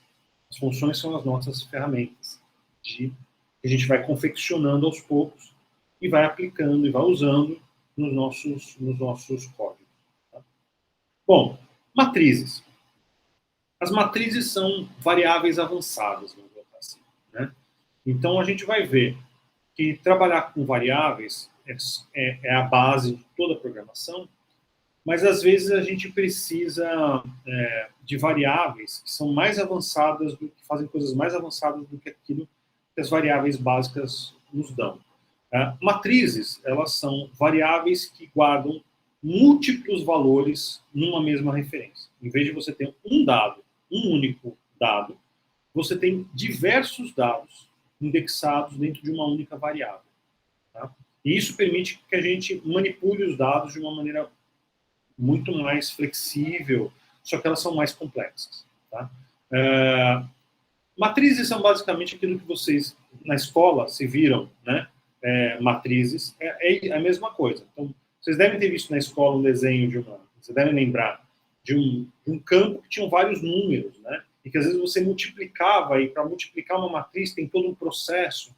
As funções são as nossas ferramentas que a gente vai confeccionando aos poucos e vai aplicando e vai usando nos nossos códigos. Tá? Bom, matrizes. As matrizes são variáveis avançadas, vamos botar assim, né? Então, a gente vai ver que trabalhar com variáveis é a base de toda a programação, mas às vezes a gente precisa de variáveis que são mais avançadas, que fazem coisas mais avançadas do que aquilo que as variáveis básicas nos dão. Matrizes, elas são variáveis que guardam múltiplos valores numa mesma referência. Em vez de você ter um dado, um único dado, você tem diversos dados indexados dentro de uma única variável. Tá? E isso permite que a gente manipule os dados de uma maneira muito mais flexível, só que elas são mais complexas. Tá? Matrizes são basicamente aquilo que vocês, na escola, se viram, né? Matrizes, é a mesma coisa. Então, vocês devem ter visto na escola um desenho vocês devem lembrar de um campo que tinha vários números, né? E que às vezes você multiplicava, e para multiplicar uma matriz tem todo um processo.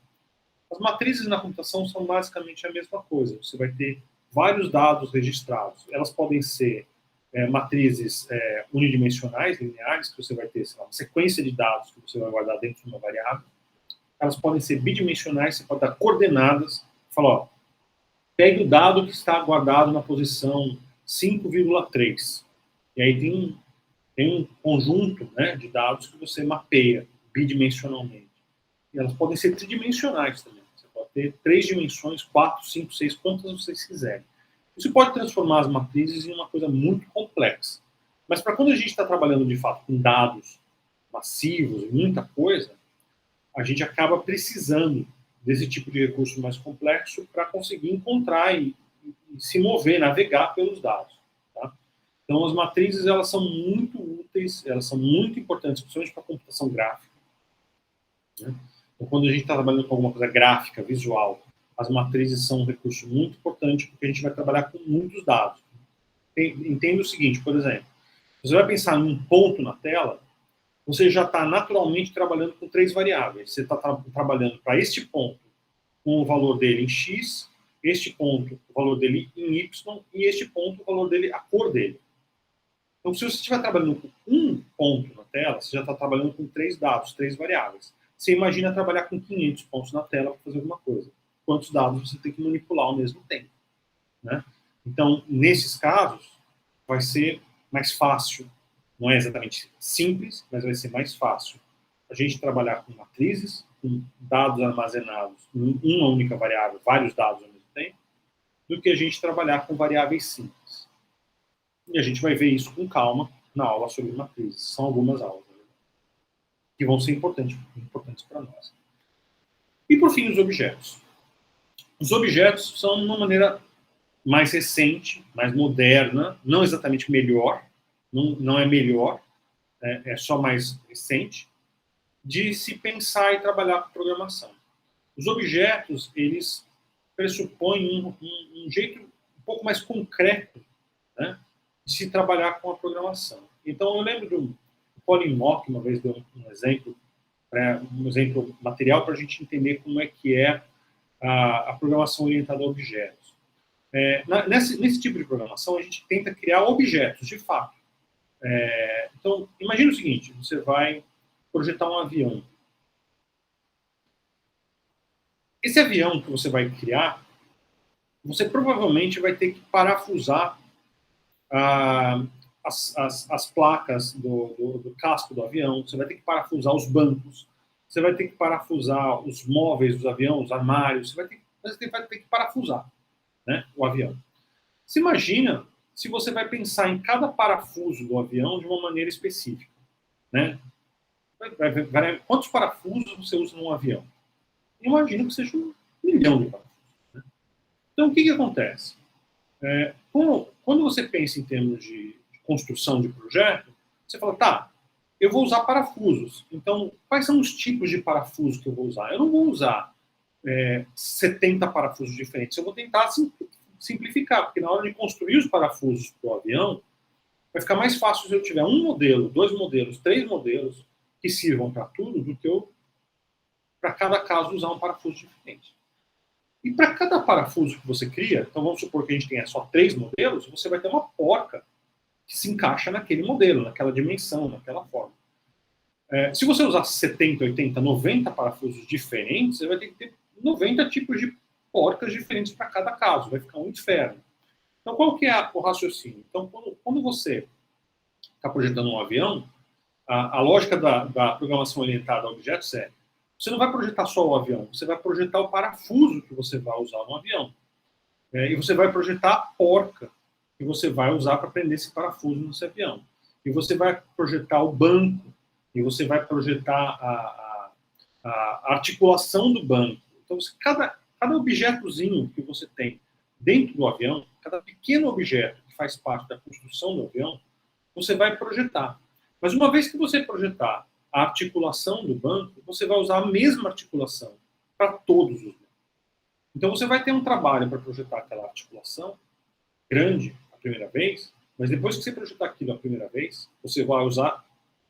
As matrizes na computação são basicamente a mesma coisa. Você vai ter vários dados registrados. Elas podem ser matrizes unidimensionais, lineares, que você vai ter, sei lá, uma sequência de dados que você vai guardar dentro de uma variável. Elas podem ser bidimensionais, você pode dar coordenadas, falar, ó, pegue o dado que está guardado na posição 5,3. E aí tem um conjunto, né, de dados que você mapeia bidimensionalmente. E elas podem ser tridimensionais também. Você pode ter 3 dimensões, 4, 5, 6, quantas vocês quiserem. Isso pode transformar as matrizes em uma coisa muito complexa. Mas para quando a gente está trabalhando, de fato, com dados massivos, muita coisa, a gente acaba precisando desse tipo de recurso mais complexo para conseguir encontrar e se mover, navegar pelos dados. Tá? Então, as matrizes, elas são muito úteis, elas são muito importantes, principalmente para a computação gráfica. Né? Então, quando a gente está trabalhando com alguma coisa gráfica, visual, as matrizes são um recurso muito importante, porque a gente vai trabalhar com muitos dados. Entenda o seguinte, por exemplo, você vai pensar num ponto na tela, você já está naturalmente trabalhando com 3 variáveis. Você está trabalhando para este ponto com o valor dele em x, este ponto, o valor dele em y, e este ponto, o valor dele, a cor dele. Então, se você estiver trabalhando com um ponto na tela, você já está trabalhando com 3 dados, 3 variáveis. Você imagina trabalhar com 500 pontos na tela para fazer alguma coisa. Quantos dados você tem que manipular ao mesmo tempo? Né? Então, nesses casos, vai ser mais fácil. Não é exatamente simples, mas vai ser mais fácil a gente trabalhar com matrizes, com dados armazenados em uma única variável, vários dados ao mesmo tempo, do que a gente trabalhar com variáveis simples. E a gente vai ver isso com calma na aula sobre matrizes. São algumas aulas, né, que vão ser importantes para nós. E, por fim, os objetos. Os objetos são uma maneira mais recente, mais moderna, não exatamente melhor, não é melhor, é só mais recente, de se pensar e trabalhar com programação. Os objetos, eles pressupõem um jeito um pouco mais concreto, né, de se trabalhar com a programação. Então, eu lembro do Colin Mock, uma vez deu um exemplo material para a gente entender como é que é a programação orientada a objetos. Nesse tipo de programação, a gente tenta criar objetos, de fato. Então, imagine o seguinte, você vai projetar um avião. Esse avião que você vai criar, você provavelmente vai ter que parafusar as placas do casco do avião, você vai ter que parafusar os bancos, você vai ter que parafusar os móveis do avião, os armários, você vai ter que parafusar, né, o avião. Se imagina se você vai pensar em cada parafuso do avião de uma maneira específica. Né? Quantos parafusos você usa num avião? Imagino que seja 1 milhão de parafusos. Né? Então, o que acontece? Quando você pensa em termos de construção de projeto, você fala, tá, eu vou usar parafusos. Então, quais são os tipos de parafusos que eu vou usar? Eu não vou usar 70 parafusos diferentes. Eu vou tentar simplificar, porque na hora de construir os parafusos para o avião, vai ficar mais fácil se eu tiver 1 modelo, 2 modelos, 3 modelos que sirvam para tudo, do que eu, para cada caso, usar um parafuso diferente. E para cada parafuso que você cria, então vamos supor que a gente tenha só 3 modelos, você vai ter uma porca que se encaixa naquele modelo, naquela dimensão, naquela forma. Se você usar 70, 80, 90 parafusos diferentes, você vai ter que ter 90 tipos de porcas diferentes para cada caso, vai ficar um inferno. Então, qual que é o raciocínio? Então, quando você está projetando um avião, a lógica da programação orientada a objetos você não vai projetar só o avião, você vai projetar o parafuso que você vai usar no avião. E você vai projetar a porca que você vai usar para prender esse parafuso nesse avião. E você vai projetar o banco, e você vai projetar a articulação do banco. Então, cada objetozinho que você tem dentro do avião, cada pequeno objeto que faz parte da construção do avião, você vai projetar. Mas uma vez que você projetar a articulação do banco, você vai usar a mesma articulação para todos os bancos. Então você vai ter um trabalho para projetar aquela articulação grande a primeira vez, mas depois que você projetar aquilo a primeira vez, você vai usar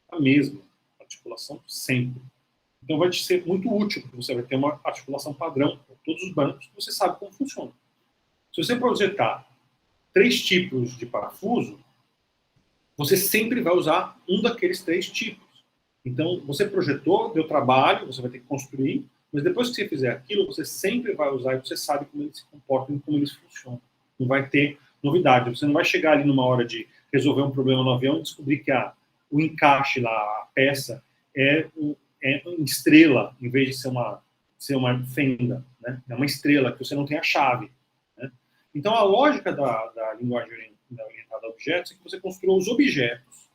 a mesma articulação sempre. Então vai te ser muito útil, porque você vai ter uma articulação padrão para todos os bancos, você sabe como funciona. Se você projetar 3 tipos de parafuso, você sempre vai usar um daqueles 3 tipos. Então, você projetou, deu trabalho, você vai ter que construir, mas depois que você fizer aquilo, você sempre vai usar e você sabe como eles se comportam e como eles funcionam. Não vai ter novidade. Você não vai chegar ali numa hora de resolver um problema no avião e descobrir que o encaixe lá, a peça, é uma estrela, em vez de ser uma fenda. né? É uma estrela que você não tem a chave, né? Então, a lógica da linguagem orientada a objetos é que você construa os objetos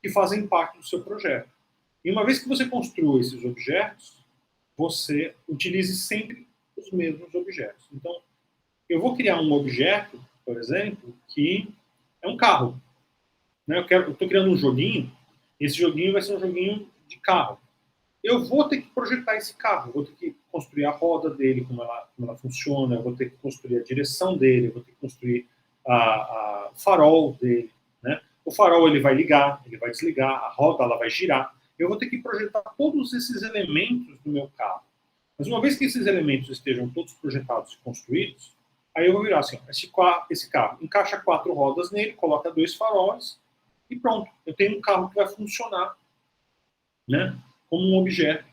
que fazem parte do seu projeto. E uma vez que você construa esses objetos, você utilize sempre os mesmos objetos. Então, eu vou criar um objeto, por exemplo, que é um carro, né? Eu estou criando um joguinho, esse joguinho vai ser um joguinho de carro. Eu vou ter que projetar esse carro, eu vou ter que construir a roda dele, como ela funciona, eu vou ter que construir a direção dele, eu vou ter que construir o farol dele, né? O farol ele vai ligar, ele vai desligar, a roda ela vai girar. Eu vou ter que projetar todos esses elementos do meu carro. Mas uma vez que esses elementos estejam todos projetados e construídos, aí eu vou virar assim, esse carro encaixa 4 rodas nele, coloca 2 faróis e pronto. Eu tenho um carro que vai funcionar, né, como um objeto.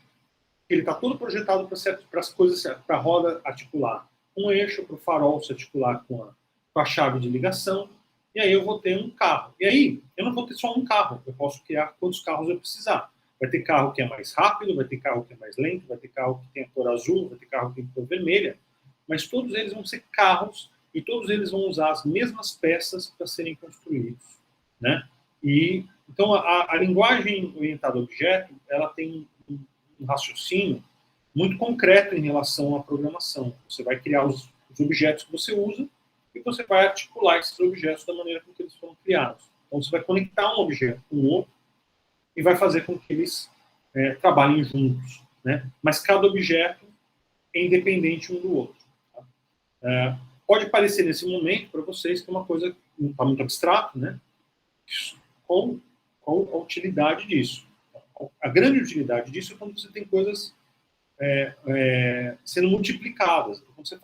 Ele está todo projetado para as coisas, para a roda articular um eixo, para o farol se articular com a chave de ligação, e aí eu vou ter um carro. E aí, eu não vou ter só um carro, eu posso criar quantos carros eu precisar. Vai ter carro que é mais rápido, vai ter carro que é mais lento, vai ter carro que tem a cor azul, vai ter carro que tem a cor vermelha, mas todos eles vão ser carros e todos eles vão usar as mesmas peças para serem construídos, né? E então a linguagem orientada a objeto, ela tem um raciocínio muito concreto em relação à programação. Você vai criar os objetos que você usa e você vai articular esses objetos da maneira como eles foram criados. Então você vai conectar um objeto com o outro e vai fazer com que eles trabalhem juntos, né? Mas cada objeto é independente um do outro. Tá? Pode parecer nesse momento para vocês que é uma coisa está muito abstrato, né? Qual a utilidade disso? A grande utilidade disso é quando você tem coisas sendo multiplicadas. Então, quando você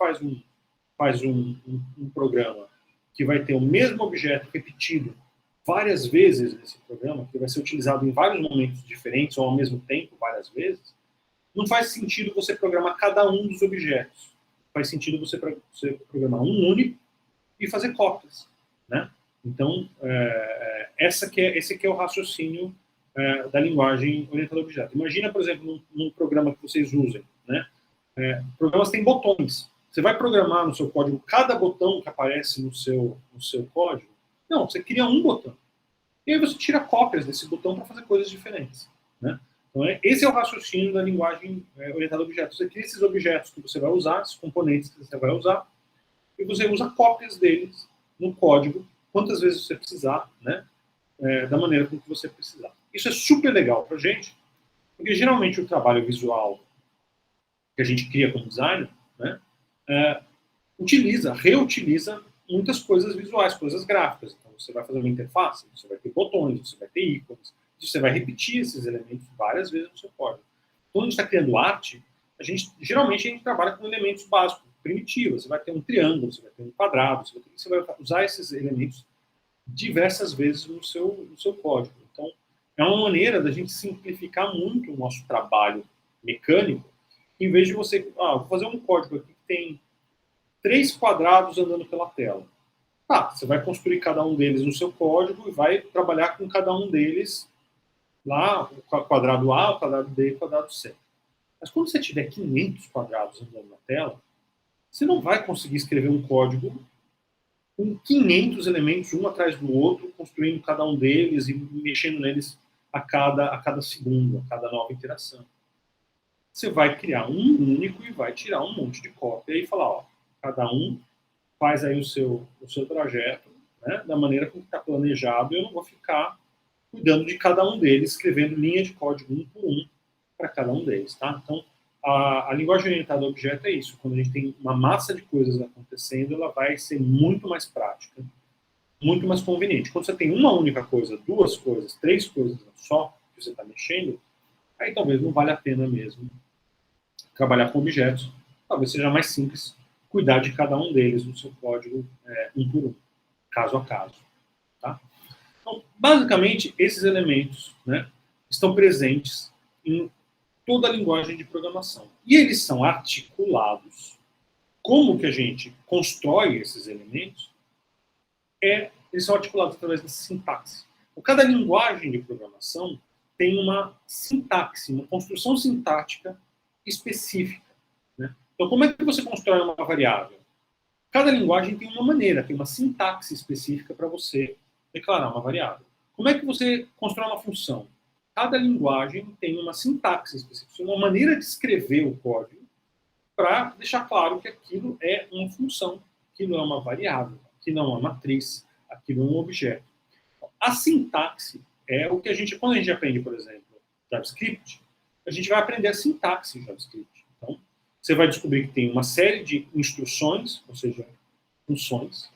faz um programa que vai ter o mesmo objeto repetido várias vezes nesse programa, que vai ser utilizado em vários momentos diferentes ou ao mesmo tempo, várias vezes, não faz sentido você programar cada um dos objetos. Faz sentido você programar um único e fazer cópias, né? Então, esse que é o raciocínio da linguagem orientada a objetos. Imagina, por exemplo, num programa que vocês usem, né? Programas têm botões. Você vai programar no seu código cada botão que aparece no seu código? Não, você cria um botão. E aí você tira cópias desse botão para fazer coisas diferentes, né? Então, esse é o raciocínio da linguagem orientada a objetos. Você cria esses objetos que você vai usar, esses componentes que você vai usar, e você usa cópias deles no código, quantas vezes você precisar, né? Da maneira como você precisar. Isso é super legal para a gente, porque geralmente o trabalho visual que a gente cria como designer, né, reutiliza muitas coisas visuais, coisas gráficas. Então, você vai fazer uma interface, você vai ter botões, você vai ter ícones, você vai repetir esses elementos várias vezes no seu código. Quando a gente está criando arte, geralmente a gente trabalha com elementos básicos, primitivos. Você vai ter um triângulo, você vai ter um quadrado, você vai usar esses elementos diversas vezes no seu código. Então, é uma maneira da gente simplificar muito o nosso trabalho mecânico, em vez de você, vou fazer um código aqui que tem 3 quadrados andando pela tela. Tá, você vai construir cada um deles no seu código e vai trabalhar com cada um deles lá, o quadrado A, o quadrado B e o quadrado C. Mas quando você tiver 500 quadrados andando na tela, você não vai conseguir escrever um código com 500 elementos, um atrás do outro, construindo cada um deles e mexendo neles a cada segundo, a cada nova interação. Você vai criar um único e vai tirar um monte de cópia e falar, cada um faz aí o seu trajeto, né, da maneira como está planejado, e eu não vou ficar cuidando de cada um deles, escrevendo linha de código um por um para cada um deles, tá? Então, a linguagem orientada a objeto é isso. Quando a gente tem uma massa de coisas acontecendo, ela vai ser muito mais prática, muito mais conveniente. Quando você tem uma única coisa, 2 coisas, 3 coisas só que você está mexendo, aí talvez não vale a pena mesmo trabalhar com objetos. Talvez seja mais simples cuidar de cada um deles no seu código um por um, caso a caso. Tá? Então, basicamente, esses elementos, né, estão presentes em toda a linguagem de programação. E eles são articulados. Como que a gente constrói esses elementos? Eles são articulados através da sintaxe. Então, cada linguagem de programação tem uma sintaxe, uma construção sintática específica. Né? Então, como é que você constrói uma variável? Cada linguagem tem uma maneira, tem uma sintaxe específica para você declarar uma variável. Como é que você constrói uma função? Cada linguagem tem uma sintaxe específica, uma maneira de escrever o código para deixar claro que aquilo é uma função, aquilo é uma variável, aquilo é uma matriz, aquilo é um objeto. A sintaxe é o que a gente, quando a gente aprende, por exemplo, JavaScript, a gente vai aprender a sintaxe em JavaScript. Então, você vai descobrir que tem uma série de instruções, ou seja, funções,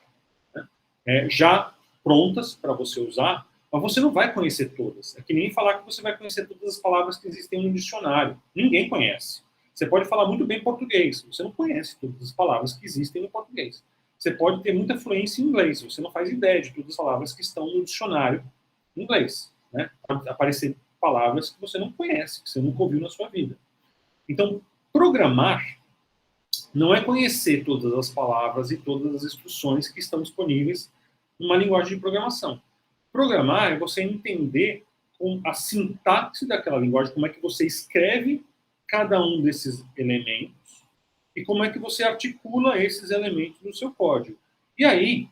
né, já prontas para você usar, mas você não vai conhecer todas. É que nem falar que você vai conhecer todas as palavras que existem no dicionário. Ninguém conhece. Você pode falar muito bem português, você não conhece todas as palavras que existem no português. Você pode ter muita fluência em inglês, você não faz ideia de todas as palavras que estão no dicionário em inglês. Né? Pode aparecer palavras que você não conhece, que você nunca ouviu na sua vida. Então, programar não é conhecer todas as palavras e todas as instruções que estão disponíveis numa linguagem de programação. Programar é você entender a sintaxe daquela linguagem, como é que você escreve cada um desses elementos e como é que você articula esses elementos no seu código. E aí,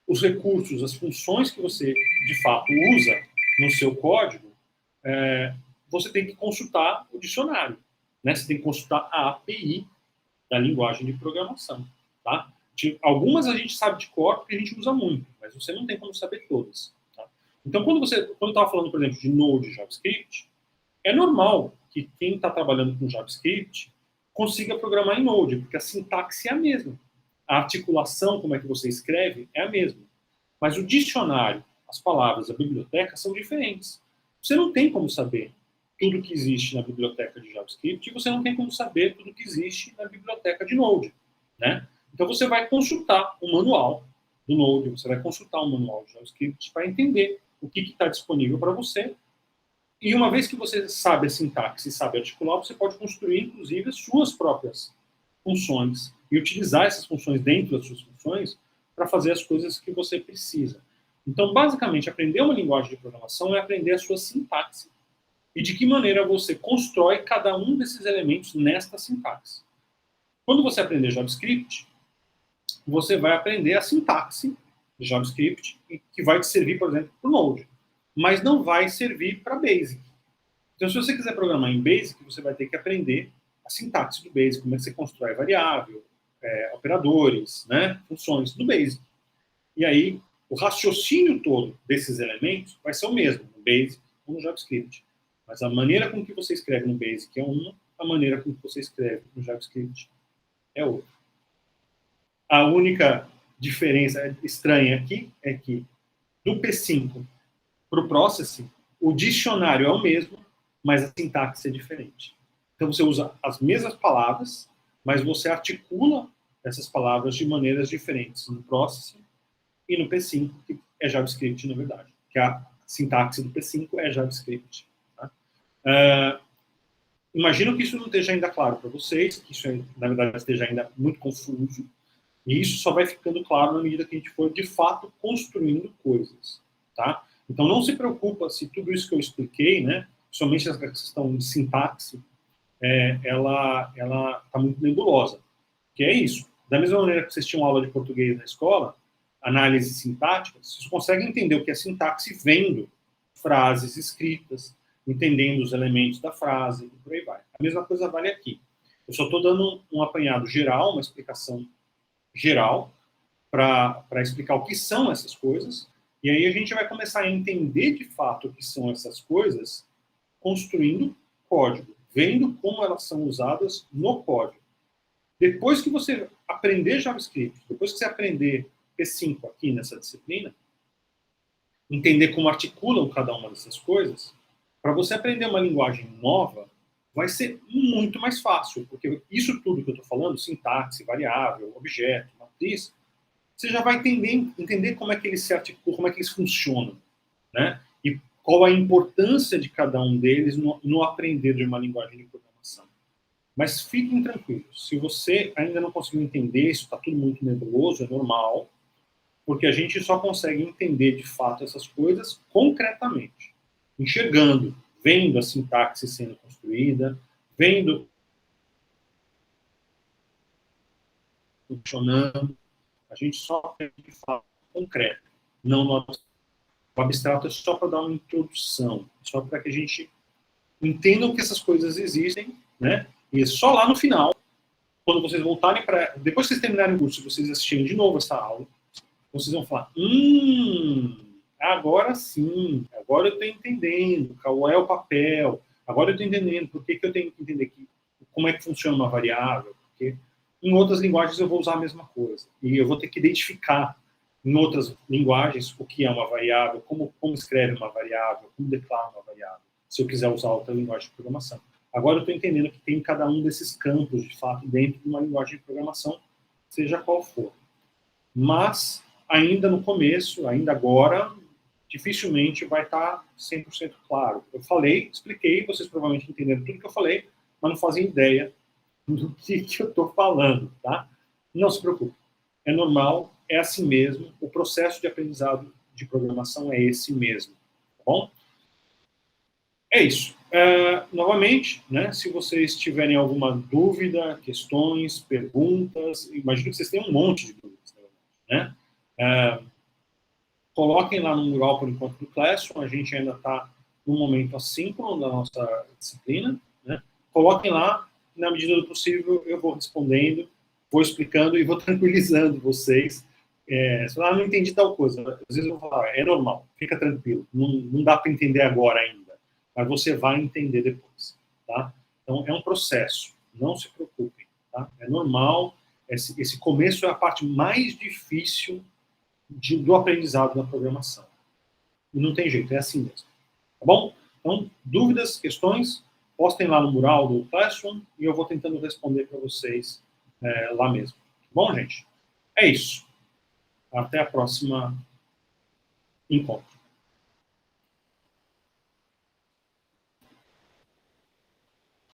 os recursos, as funções que você, de fato, usa no seu código, você tem que consultar o dicionário. Né? Você tem que consultar a API da linguagem de programação. Tá? Algumas a gente sabe de cor porque a gente usa muito, mas você não tem como saber todas. Tá? Então, quando eu estava falando, por exemplo, de Node e JavaScript, é normal que quem está trabalhando com JavaScript consiga programar em Node, porque a sintaxe é a mesma. A articulação, como é que você escreve, é a mesma. Mas o dicionário, as palavras, a biblioteca são diferentes. Você não tem como saber tudo que existe na biblioteca de JavaScript e você não tem como saber tudo que existe na biblioteca de Node. Né? Então você vai consultar o manual do Node, você vai consultar o manual de JavaScript para entender o que está disponível para você. E uma vez que você sabe a sintaxe e sabe articular, você pode construir, inclusive, as suas próprias funções e utilizar essas funções dentro das suas funções para fazer as coisas que você precisa. Então, basicamente, aprender uma linguagem de programação é aprender a sua sintaxe e de que maneira você constrói cada um desses elementos nesta sintaxe. Quando você aprender JavaScript, você vai aprender a sintaxe de JavaScript, que vai te servir, por exemplo, para o Node, mas não vai servir para Basic. Então, se você quiser programar em Basic, você vai ter que aprender a sintaxe do Basic, como é que você constrói variável, operadores, né, funções do Basic. E aí, o raciocínio todo desses elementos vai ser o mesmo no Basic ou no JavaScript. Mas a maneira com que você escreve no Basic é uma, a maneira com que você escreve no JavaScript é outra. A única diferença estranha aqui é que do P5 para o Processing, o dicionário é o mesmo, mas a sintaxe é diferente. Então você usa as mesmas palavras, mas você articula essas palavras de maneiras diferentes no Processing e no P5, que é JavaScript, na verdade. Que a sintaxe do P5 é JavaScript. Tá? Imagino que isso não esteja ainda claro para vocês, que isso, na verdade, esteja ainda muito confuso. E isso só vai ficando claro na medida que a gente for, de fato, construindo coisas. Tá? Então, não se preocupa se tudo isso que eu expliquei, né, somente essa questão de sintaxe, ela está muito nebulosa. Que é isso. Da mesma maneira que vocês tinham aula de português na escola, análise sintática, vocês conseguem entender o que é sintaxe vendo frases escritas, entendendo os elementos da frase, e por aí vai. A mesma coisa vale aqui. Eu só estou dando um apanhado geral, uma explicação geral, para explicar o que são essas coisas, e aí a gente vai começar a entender de fato o que são essas coisas, construindo código, vendo como elas são usadas no código. Depois que você aprender JavaScript, depois que você aprender P5 aqui nessa disciplina, entender como articulam cada uma dessas coisas, para você aprender uma linguagem nova, vai ser muito mais fácil, porque isso tudo que eu estou falando, sintaxe, variável, objeto, matriz, você já vai entender como é que eles se articulam, como é que eles funcionam, né? E qual a importância de cada um deles no aprender de uma linguagem de programação. Mas fiquem tranquilos, se você ainda não conseguiu entender, isso está tudo muito nebuloso, é normal, porque a gente só consegue entender de fato essas coisas concretamente, enxergando, vendo a sintaxe sendo construída, vendo funcionando. A gente só aprende de fato concreto, não no abstrato. O abstrato é só para dar uma introdução, só para que a gente entenda que essas coisas existem, né? E só lá no final, quando vocês voltarem para... Depois que vocês terminarem o curso, vocês assistirem de novo essa aula, vocês vão falar, agora sim, agora eu estou entendendo qual é o papel, agora eu estou entendendo por que eu tenho que entender como é que funciona uma variável, porque em outras linguagens eu vou usar a mesma coisa, e eu vou ter que identificar em outras linguagens o que é uma variável, como escreve uma variável, como declara uma variável, se eu quiser usar outra linguagem de programação. Agora eu estou entendendo que tem cada um desses campos, de fato, dentro de uma linguagem de programação, seja qual for. Mas, ainda no começo, ainda agora, dificilmente vai estar 100% claro. Eu falei, expliquei, vocês provavelmente entenderam tudo que eu falei, mas não fazem ideia do que eu estou falando, tá? Não se preocupe. É normal, é assim mesmo. O processo de aprendizado de programação é esse mesmo, tá bom? É isso. Novamente, né, se vocês tiverem alguma dúvida, questões, perguntas, imagino que vocês tenham um monte de dúvidas, né? Coloquem lá no mural por enquanto do Classroom, a gente ainda está no momento assíncrono da nossa disciplina, né? Coloquem lá, na medida do possível eu vou respondendo, vou explicando e vou tranquilizando vocês. Se não entendi tal coisa, às vezes eu vou falar, é normal, fica tranquilo, não dá para entender agora ainda, mas você vai entender depois, tá? Então, é um processo, não se preocupem, tá? É normal, esse começo é a parte mais difícil do aprendizado da programação. E não tem jeito, é assim mesmo. Tá bom? Então, dúvidas, questões, postem lá no mural do Classroom e eu vou tentando responder para vocês lá mesmo. Tá bom, gente? É isso. Até a próxima encontro.